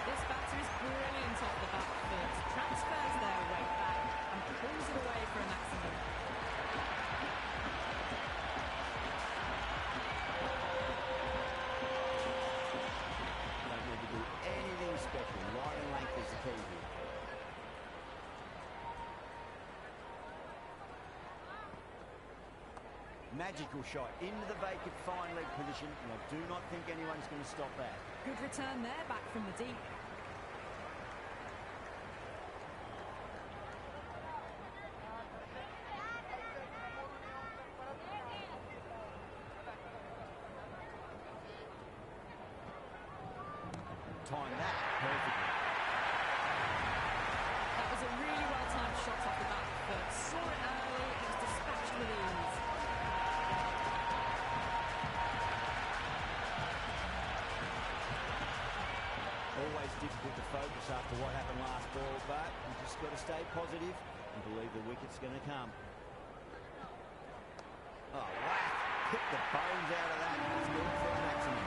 A: This batter is brilliant off the back foot. Transfers their weight back and pulls it away for a maximum.
B: Special. Line and length is the key here. Magical shot into the vacant fine leg position, and I do not think anyone's going to stop that.
A: Good return there, back from the deep.
B: Time that perfectly.
A: That was a really well-timed shot off the back foot. Saw it early, it was dispatched with ease.
B: Always difficult to focus after what happened last ball, but you just got to stay positive and believe the wicket's going to come. Oh, wow. Hit the bones out of that. It's good for a maximum.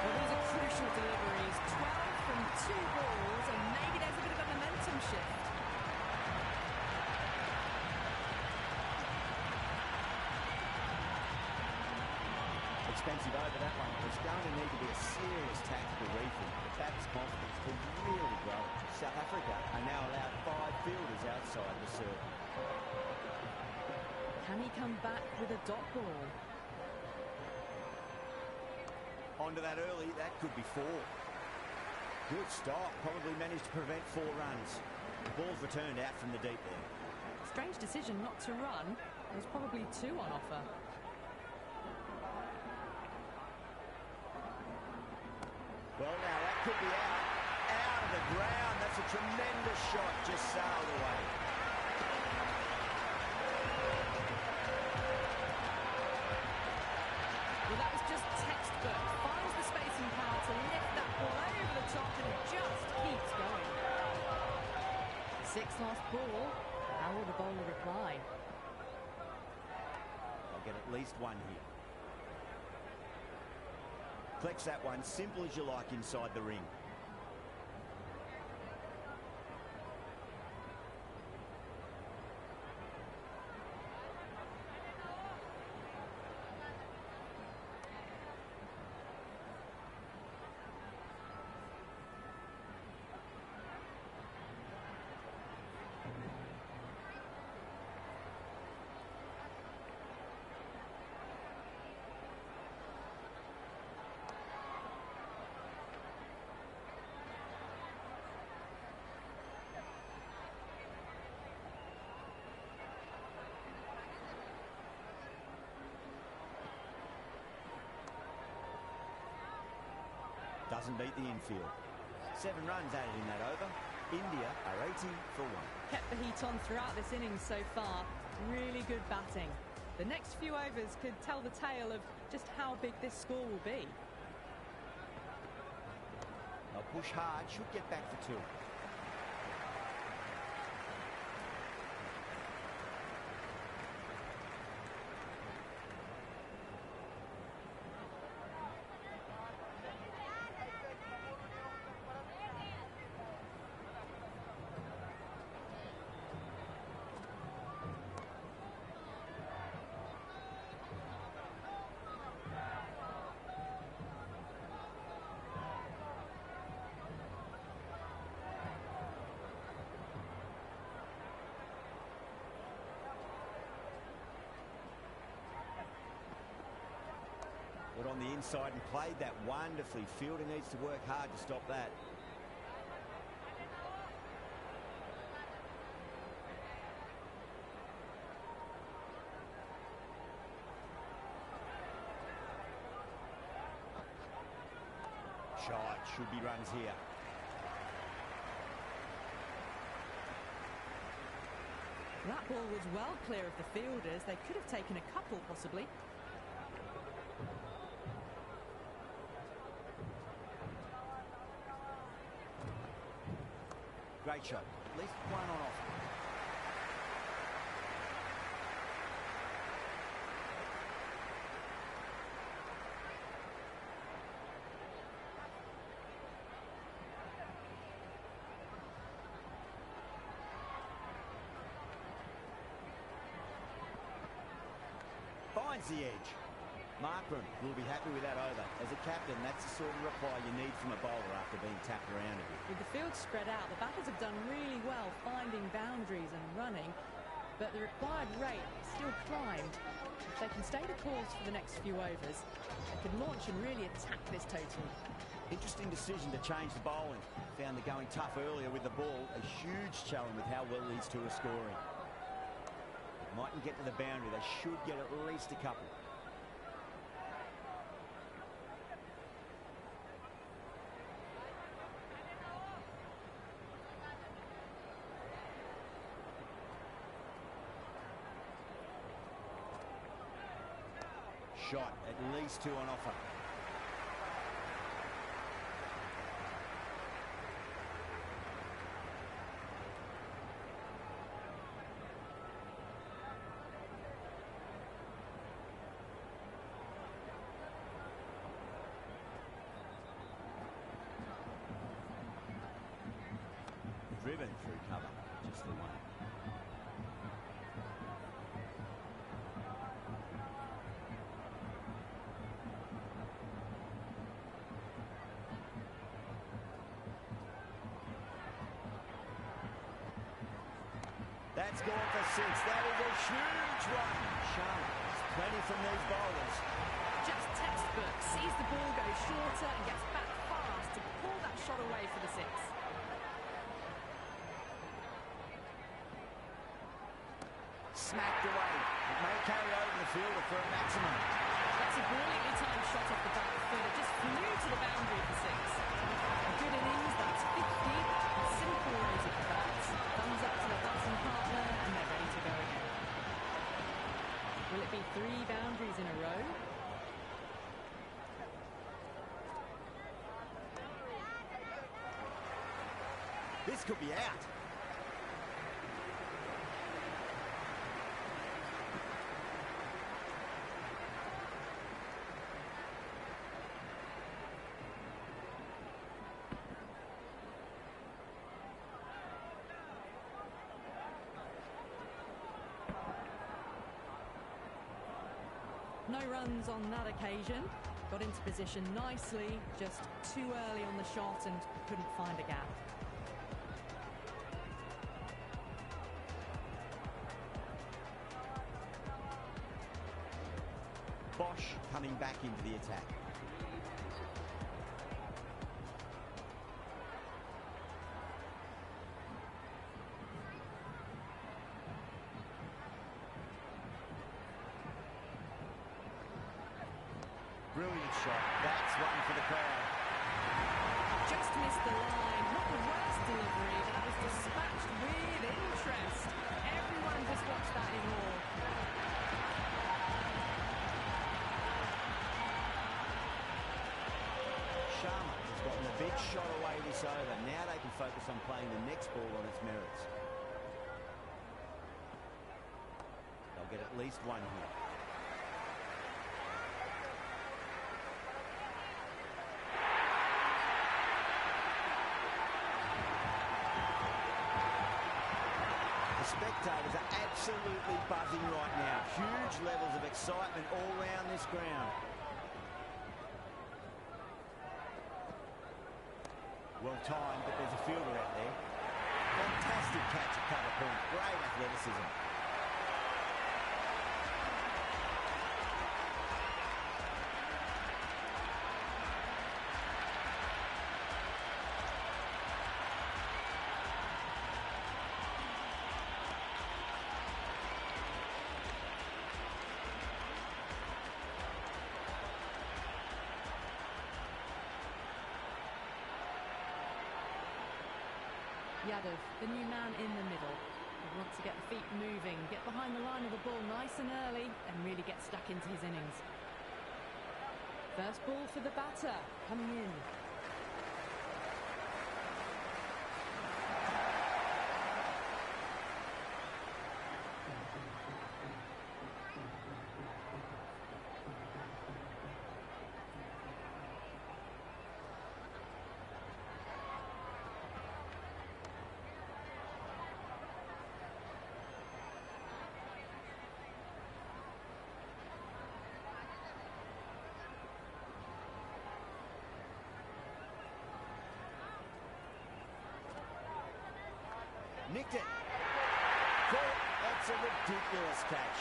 A: Well, these are crucial deliveries. 12 from 2 balls, and maybe there's a bit of a momentum shift.
B: Expensive over that one. There's going to need to be a serious tactical refill. The batter's confidence could really grow. South Africa are now allowed 5 fielders outside the circle.
A: Can he come back with a dot ball?
B: Onto that early, that could be 4. Good stop, probably managed to prevent 4 runs. The ball's returned out from the deep there.
A: Strange decision not to run. There's probably 2 on offer.
B: Well, now that could be out of the ground. That's a tremendous shot, just sailed away.
A: Well, that was just textbook. Finds the space and power to lift that ball over the top, and it just keeps going. 6th last ball. How will the bowler reply?
B: I'll get at least 1 here. Collects that one, simple as you like inside the ring. Doesn't beat the infield. 7 runs added in that over. India are 80 for 1.
A: Kept the heat on throughout this innings so far. Really good batting. The next few overs could tell the tale of just how big this score will be.
B: They'll push hard, should get back for 2. on the inside and played that wonderfully. Fielder needs to work hard to stop that. Shot, should be runs here.
A: That ball was well clear of the fielders. They could have taken a couple, possibly.
B: Great shot. At least one on offer. Finds the edge. Markram will be happy with that over. As a captain, that's the sort of reply you need from a bowler after being tapped around a bit.
A: With the field spread out, the batters have done really well finding boundaries and running, but the required rate still climbed. If they can stay the course for the next few overs, they could launch and really attack this total.
B: Interesting decision to change the bowling. Found the going tough earlier with the ball. A huge challenge with how well these two are scoring. Mightn't get to the boundary. They should get at least a couple. Shot, at least two on offer. Driven through cover, just the one. That's gone for six. That is a huge run. Sharma has plenty from these bowlers.
A: Just textbook. Sees the ball go shorter and gets back fast to pull that shot away for the six.
B: Smacked away. It may carry over the fielder for a maximum.
A: That's a brilliantly timed shot off the back foot. It just flew to the boundary for six. A good innings, that's 50. A simple raise of the bats. Thumbs up to the batting partner, and they're ready to go again. Will it be 3 boundaries in a row?
B: This could be out.
A: No runs on that occasion. Got into position nicely, just too early on the shot and couldn't find a gap.
B: Bosch coming back into the attack. Brilliant shot. That's one for the crowd.
A: Just missed the line. Not the worst delivery, but that was dispatched with interest. Everyone just watched that in awe.
B: Sharma has gotten a big shot away this over. Now they can focus on playing the next ball on its merits. They'll get at least one here. Spectators are absolutely buzzing right now. Huge levels of excitement all around this ground. Well timed, but there's a fielder out there. Fantastic catch at cover point. Great athleticism.
A: Yadav, the new man in the middle. He wants to get the feet moving, get behind the line of the ball nice and early, and really get stuck into his innings. First ball for the batter, coming in.
B: Nicked it. Caught. That's a ridiculous catch.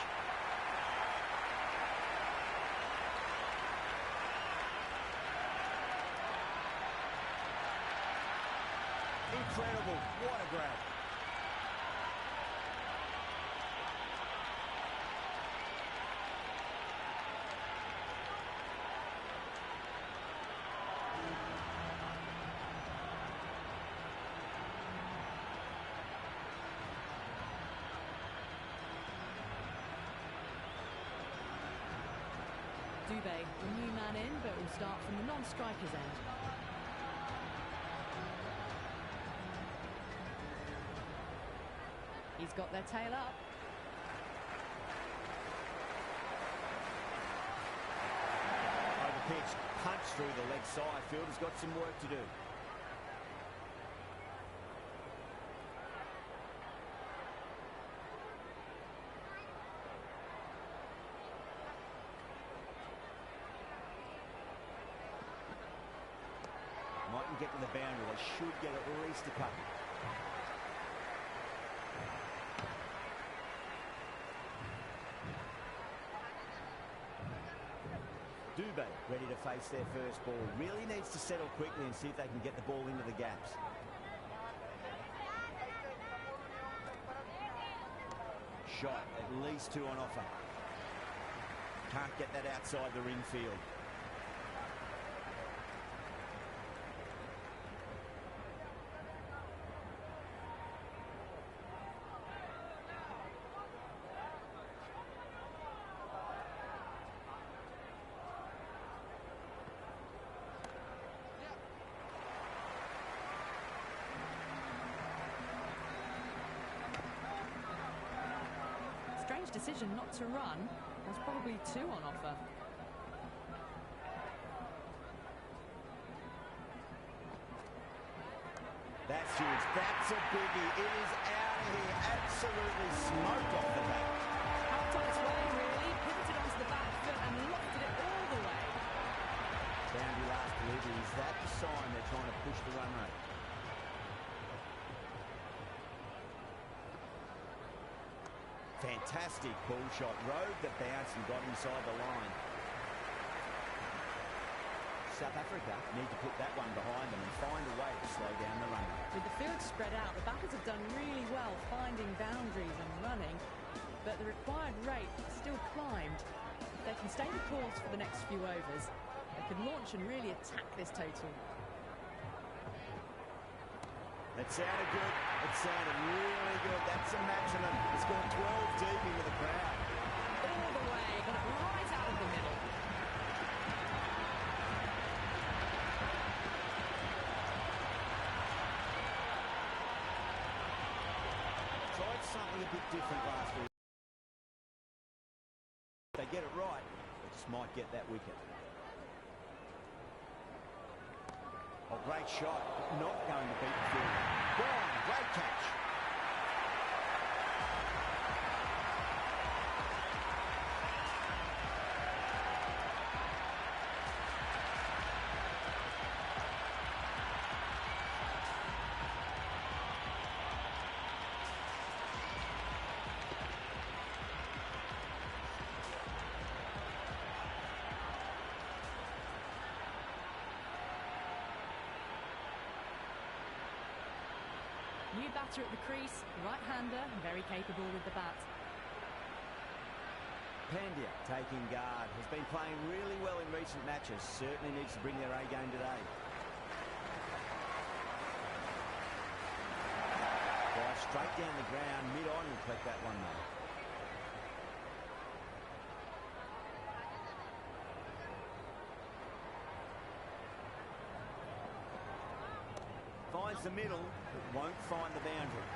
B: Incredible. What a grab.
A: Dubé, the new man in, but will start from the non-striker's end. He's got their tail up.
B: Over pitch, punch through the leg side. Fielder's got some work to do. Mightn't get to the boundary. They should get at least a couple. Dubé ready to face their first ball. Really needs to settle quickly and see if they can get the ball into the gaps. Shot, at least two on offer. Can't get that outside the ring field.
A: Strange decision not to run. There's probably two on offer.
B: That's huge. That's a biggie. It is out of here. Absolutely smoked off the bat.
A: Out on its way, really. Pivoted onto the back foot and lofted it all the way.
B: Boundary last delivery. Is that the sign they're trying to push the run rate? Fantastic pull shot. Rode the bounce and got inside the line. South Africa need to put that one behind them and find a way to slow down the run.
A: With the field spread out, the batters have done really well finding boundaries and running, but the required rate still climbed. If they can stay the course for the next few overs, they could launch and really attack this total.
B: That sounded good. It sounded really good. That's a maximum. It's gone 12 deep into the crowd.
A: All the way, got it right out of the middle.
B: Tried something a bit different last week. If they get it right, they just might get that wicket. Oh, great shot, but not going to beat the field. Gone, great catch.
A: New batter at the crease, right-hander, very capable with the bat.
B: Pandya taking guard, has been playing really well in recent matches, certainly needs to bring their A game today. Straight down the ground, mid-on, he'll collect that one though. Finds the middle, but won't find the boundary.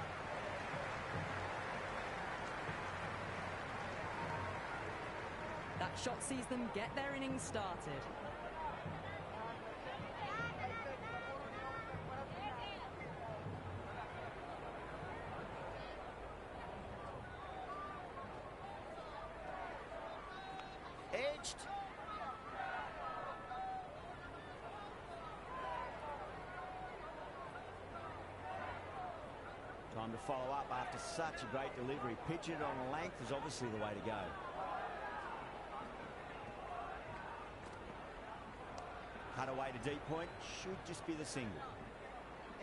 A: That shot sees them get their innings started.
B: Edged. Time to follow up after such a great delivery. Pitch it on length is obviously the way to go. Cut away to deep point, should just be the single.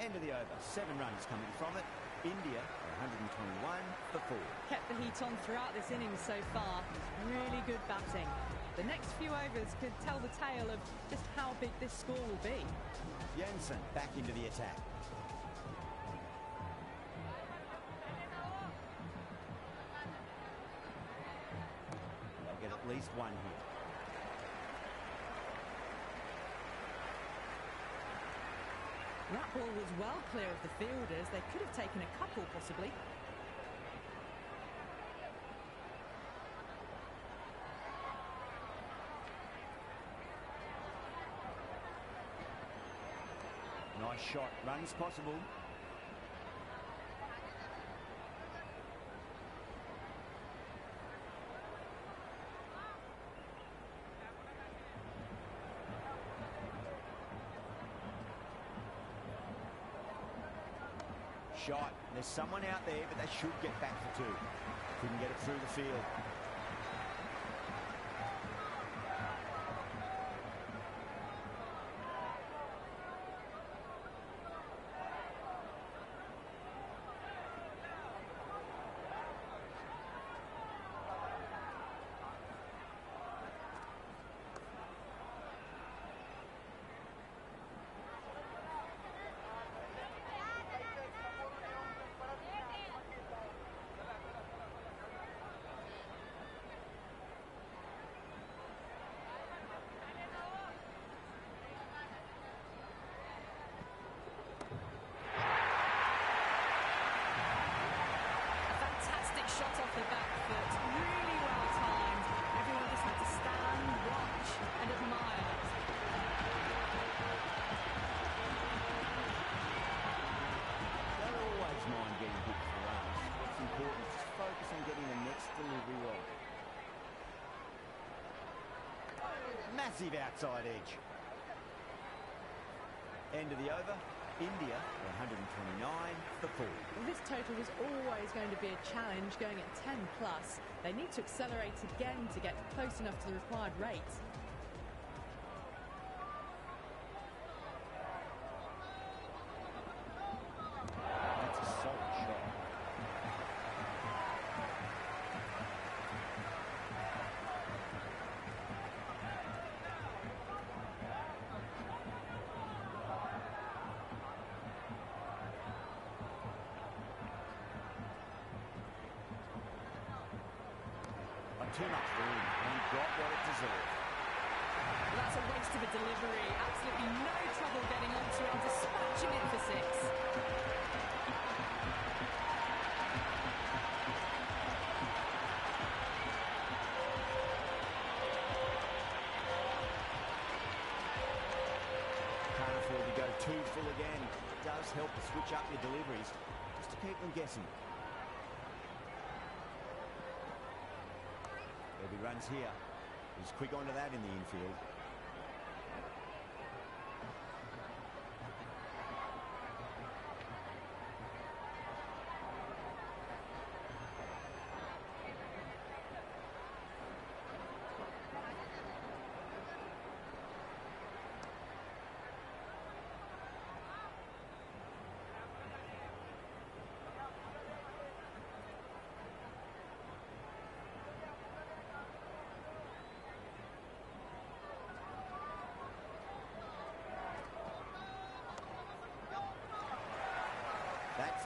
B: End of the over, 7 runs coming from it. India 121 for 4.
A: Kept the heat on throughout this innings so far. Really good batting. The next few overs could tell the tale of just how big this score will be.
B: Jensen back into the attack. They'll get at least one hit.
A: That ball was well clear of the fielders. They could have taken a couple, possibly.
B: Nice shot. Runs possible. Shot. There's someone out there, but they should get back for 2. Couldn't get it through the field. Massive outside edge. End of the over. India 129 for 4.
A: Well, this total was always going to be a challenge going at 10 plus. They need to accelerate again to get close enough to the required rate.
B: That's a solid shot. Too much room and got what it deserved.
A: Well, that's a waste of a delivery. Absolutely no trouble getting onto it and dispatching it for 6.
B: Can't afford to go too full again. It does help to switch up your deliveries just to keep them guessing. There'll be runs here. He's quick onto that in the infield.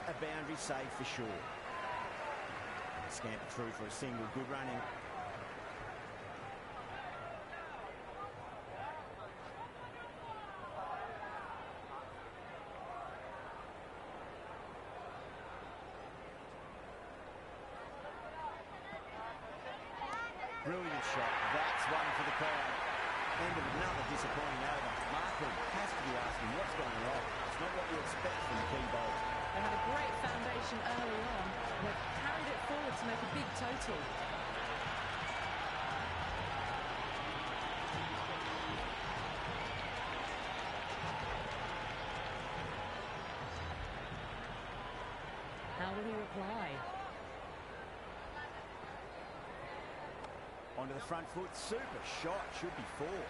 B: a boundary save for sure. Scamper through for a single. Good running. Brilliant shot. That's one for the crowd. End of another disappointing over. Markham has to be asking what's going on. It's not what you expect from the key bowler.
A: They had a great foundation early on, and they've carried it forward to make a big total. How will he reply?
B: Onto the front foot. Super shot. Should be four.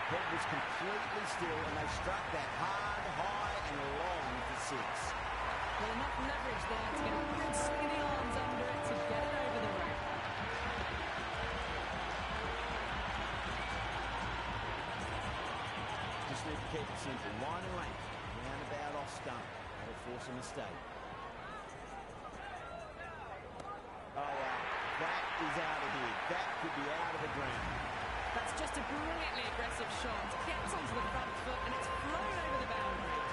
B: Head was completely still, and they struck that hard, high, and long for six.
A: Well, enough leverage there to get a good swing of the arms under it to get it over the rack.
B: Just need to keep it simple. Line and length. Roundabout off stump. That'll force a mistake. Oh, wow. That is out of here. That could be out of the ground.
A: That's just a brilliantly aggressive shot. Gets onto the front foot and it's flown over the boundary.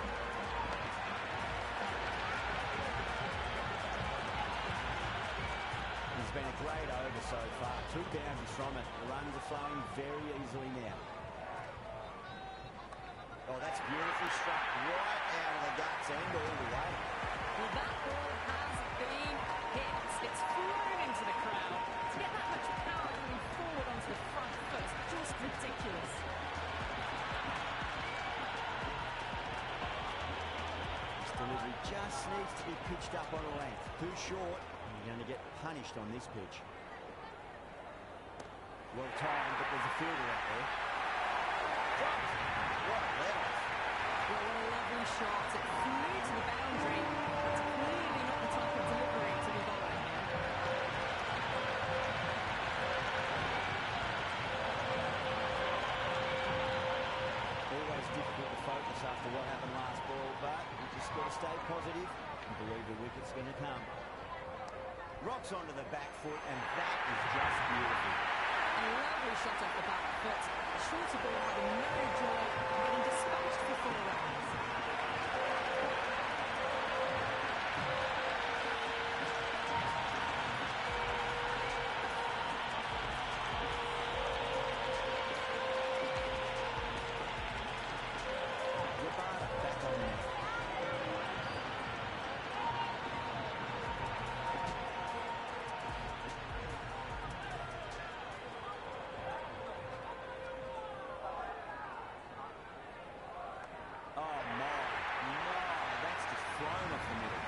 B: It's been a great over so far. 2 boundaries from it. The runs are flowing very easily now. Oh, that's beautifully struck right out of the guts and all the way.
A: Well, that ball has been hit. It's flown into the crowd. To get that much power coming forward onto the front foot, just ridiculous.
B: This delivery just needs to be pitched up on a length. Too short, and you're going to get punished on this pitch. Well timed, but there's a fielder out there. Dropped. What a let off.
A: Well, what a lovely shot. It flew to the boundary. It's clearly not the type of delivery to be bowling here.
B: Always difficult to focus after what happened last ball, but you just got to stay positive and believe the wicket's going to come. Rocks onto the back foot, and that is just beautiful.
A: A lovely shot off the back foot. A shorter ball having no joy and getting dispatched for 4 runs.
B: Back on there. Oh my, no, that's just flown off the middle.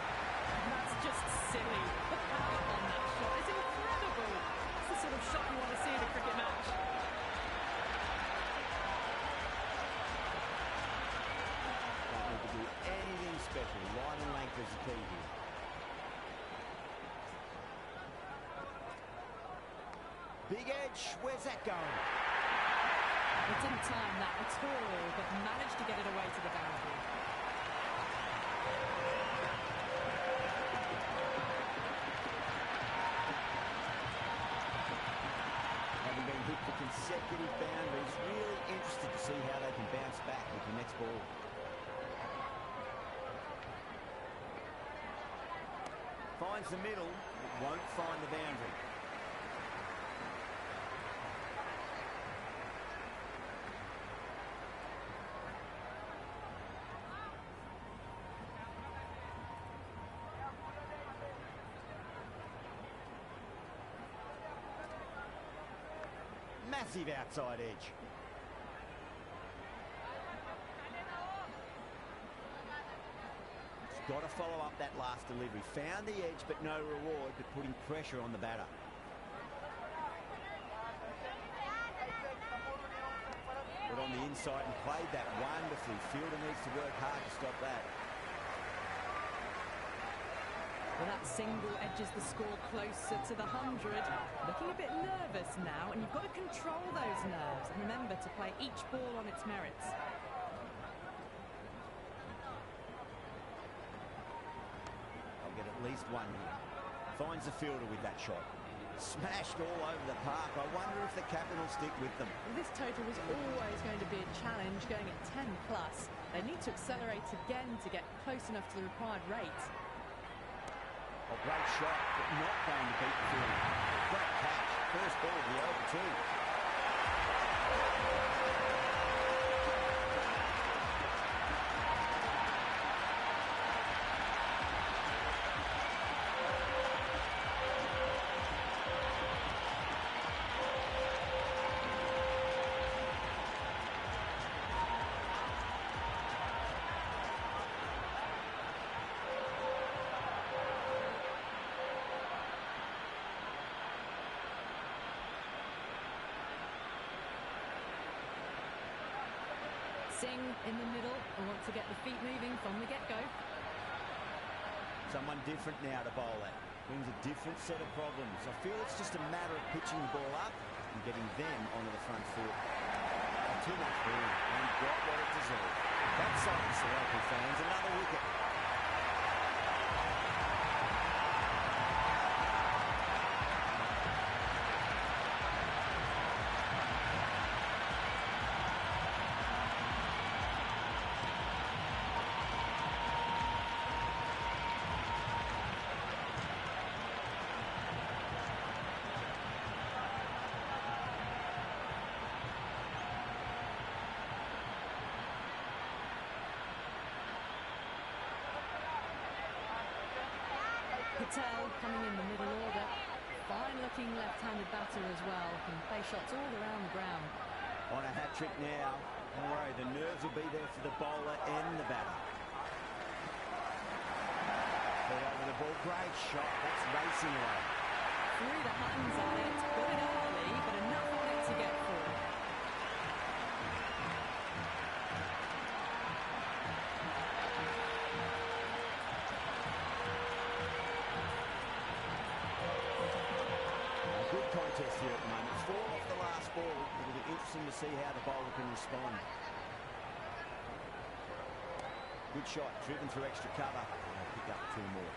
A: That's just silly. The power on that shot is incredible. It's the sort of shot you want to see in a cricket match.
B: Don't need to do anything special. Line and length is the key here. Big edge, where's that going?
A: It didn't time that at all, but managed to get it away to the boundary.
B: Having been hit for consecutive boundaries, really interested to see how they can bounce back with the next ball. Finds the middle, but won't find the boundary. Massive outside edge. He's got to follow up that last delivery. Found the edge, but no reward, but putting pressure on the batter. But on the inside and played that wonderfully. Fielder needs to work hard to stop that.
A: Well, that single edges the score closer to the 100. Looking a bit nervous now, and you've got to control those nerves and remember to play each ball on its merits.
B: I'll get at least one here. Finds the fielder with that shot. Smashed all over the park. I wonder if the captain will stick with them.
A: Well, this total was always going to be a challenge, going at 10+. They need to accelerate again to get close enough to the required rate.
B: A great shot, but not going to beat the field. Great catch. First ball of the over, too.
A: Singh in the middle and want to get the feet moving from the get-go.
B: Someone different now to bowl at. Brings a different set of problems. I feel it's just a matter of pitching the ball up and getting them onto the front foot. Too much ball and got what it deserved. That silenced the local fans. Another wicket.
A: Patel coming in the middle order. Fine-looking left-handed batter as well. Can play shots all around the ground.
B: On a hat-trick now. Don't worry, the nerves will be there for the bowler and the batter. Put over the ball. Great shot. That's racing away.
A: Through the hands of it. Got it early, but enough on it to get for.
B: Contest here at the moment. It's 4 off the last ball. It'll be interesting to see how the bowler can respond. Good shot, driven through extra cover. They'll pick up 2 more.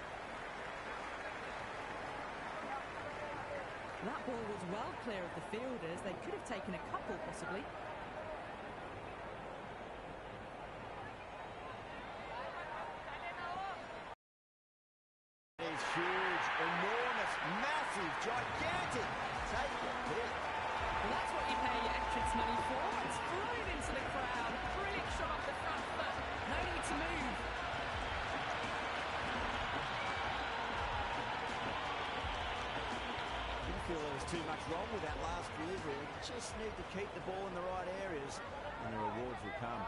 A: That ball was well clear of the fielders. They could have taken a couple, possibly.
B: It's huge, enormous, massive, gigantic. Take the hit.
A: Well, that's what you pay your entrance money for. It's flown into the crowd. Brilliant shot off the front foot. No need to move.
B: Didn't feel there was too much wrong with that last delivery. Just need to keep the ball in the right areas, and the rewards will come.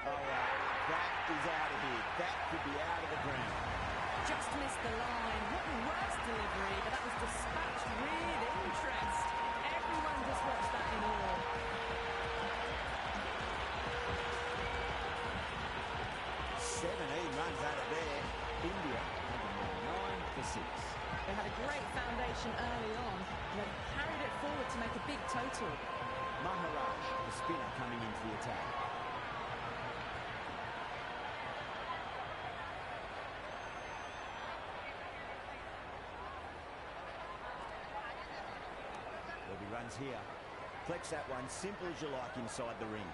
B: Oh, that is out of here. That could be out of the ground.
A: Just missed the line. What a worst delivery, but that was dispatched with interest. Everyone just watched that in awe.
B: 17 runs out of there. India had 9 for 6.
A: They had a great foundation early on, and they've carried it forward to make a big total.
B: Maharaj, the spinner, coming into the attack. There'll be runs here. Flex that one, simple as you like inside the ring.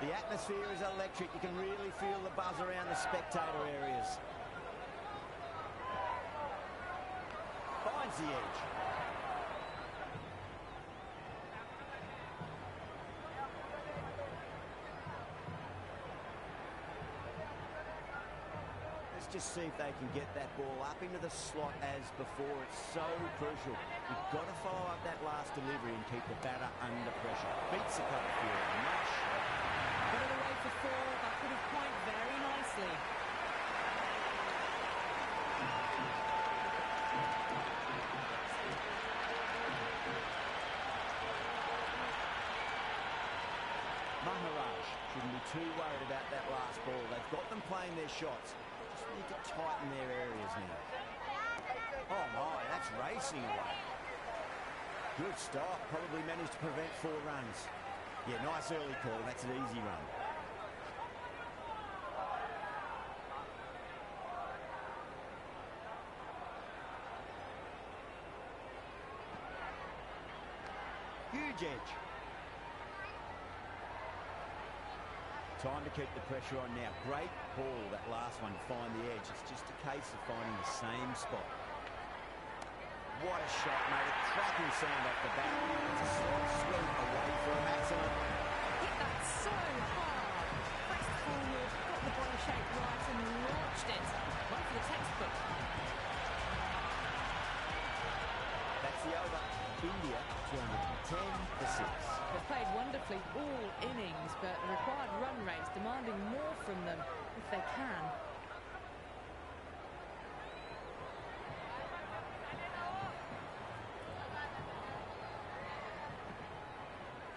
B: The atmosphere is electric. You can really feel the buzz around the spectator areas. Finds the edge. Let's just see if they can get that ball up into the slot as before. It's so crucial. You've got to follow up that last delivery and keep the batter under pressure. Beats the cover field. Nice shot.
A: Got it away for 4. That could have point very nicely.
B: Maharaj Shouldn't be too worried about that last ball. They've got them playing their shots. Just need to tighten their areas now. Oh my, that's racing away. Good stop. Probably managed to prevent 4 runs. Yeah, nice early call. That's an easy run. Huge edge. Time to keep the pressure on now. Great ball, that last one, to find the edge. It's just a case of finding the same spot. What a shot, mate. A cracking sound off the bat. It's a slight sweep away for a maximum.
A: Hit that so hard. Pressed forward, got the body shape right and launched it. Right for the textbook.
B: That's the over. India 210 for 6.
A: They've played wonderfully all innings, but the required run rate's demanding more from them if they can.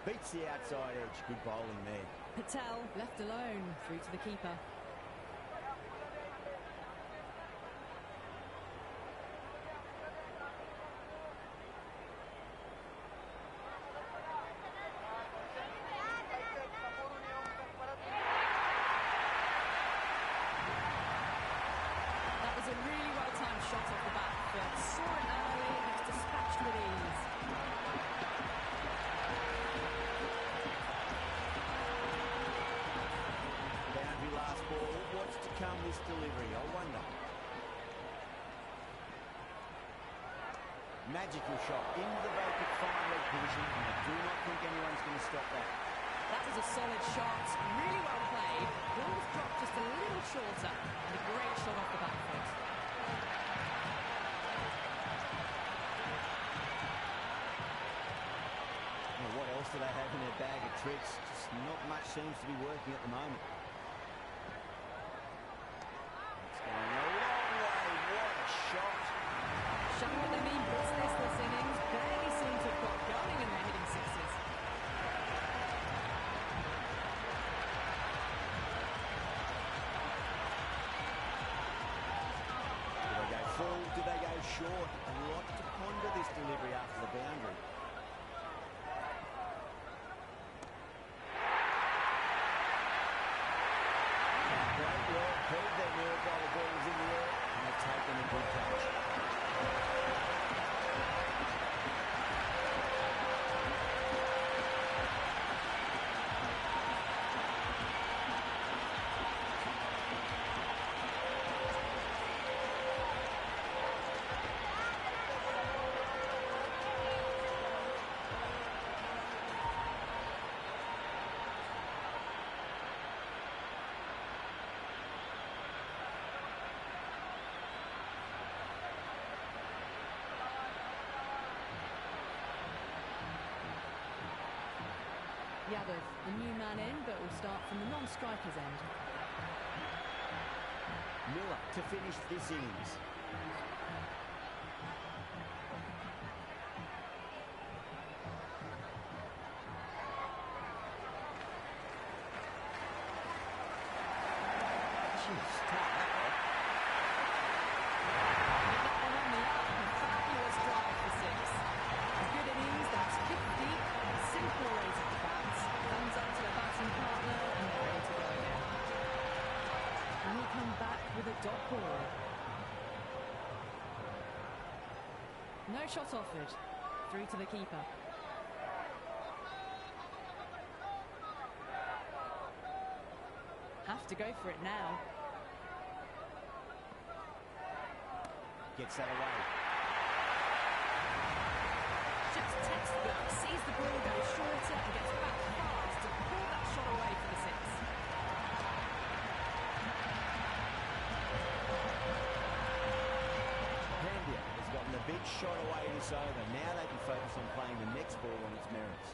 B: Beats the outside edge. Good bowling there.
A: Patel left alone, through to the keeper. That was a really well-timed shot off the bat, but saw it early and it's dispatched with ease.
B: Boundary last ball. What's to come this delivery? I wonder. Magical shot into the vacant fine leg position, and I do not think anyone's going to stop that.
A: That was a solid shot, really well played. Ball was dropped just a little shorter, and a great shot off the back foot.
B: Well, what else do they have in their bag of tricks? Just not much seems to be working at the moment. It's going a long way. What a shot.
A: Showing that they mean business this innings, barely seem to have got going and they're hitting sixes.
B: Do they go full? Do they go short? A lot to ponder this delivery after the boundary. Great work. Heard their nerve while the ball was in the air, and they've taken a good touch.
A: Yadav, the new man in, but will start from the non-striker's end.
B: Miller to finish this innings. Jeez, tight that one.
A: That one on the up, a fabulous drive for 6. A good innings, that's 50, simple raise at the bats, thumbs up to the batting partner, and they're ready to go again. And we come back with a dot ball. No shot offered, through to the keeper. Have to go for it now.
B: Gets that away.
A: Just textbook, sees the ball go shorter and gets back fast to pull that shot away for the 6.
B: Pandya has gotten the big shot away this over. Now they can focus on playing the next ball on its merits.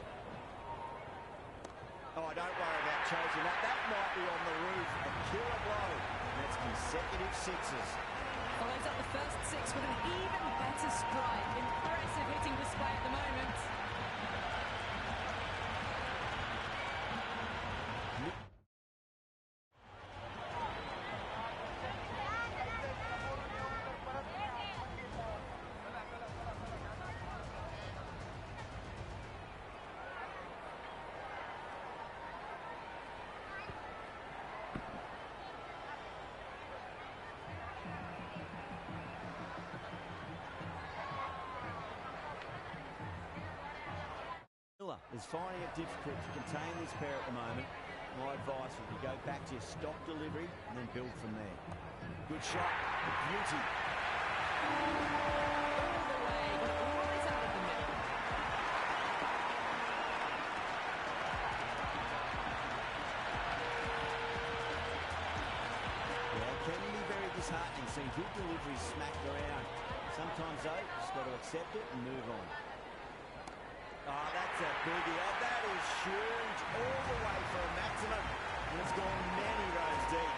B: Oh, don't worry about chasing that. That might be on the roof. A killer blow. And that's consecutive 6s.
A: Follows up the first 6 with an even better strike. Impressive hitting display at the moment.
B: is finding it difficult to contain this pair at the moment. My advice would be go back to your stock delivery and then build from there. Good shot, a beauty.
A: All the way, right out of the middle.
B: Yeah, it can be very disheartening seeing good deliveries smacked around. Sometimes, though, just got to accept it and move on. Oh, that's a biggie. Oh, that is huge. All the way for a maximum. And it's gone many rows deep.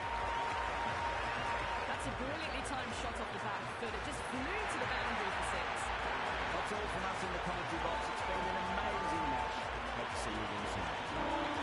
A: That's a brilliantly timed shot off the back foot. It just flew to the boundary for six.
B: That's all from us in the commentary box. It's been an amazing match.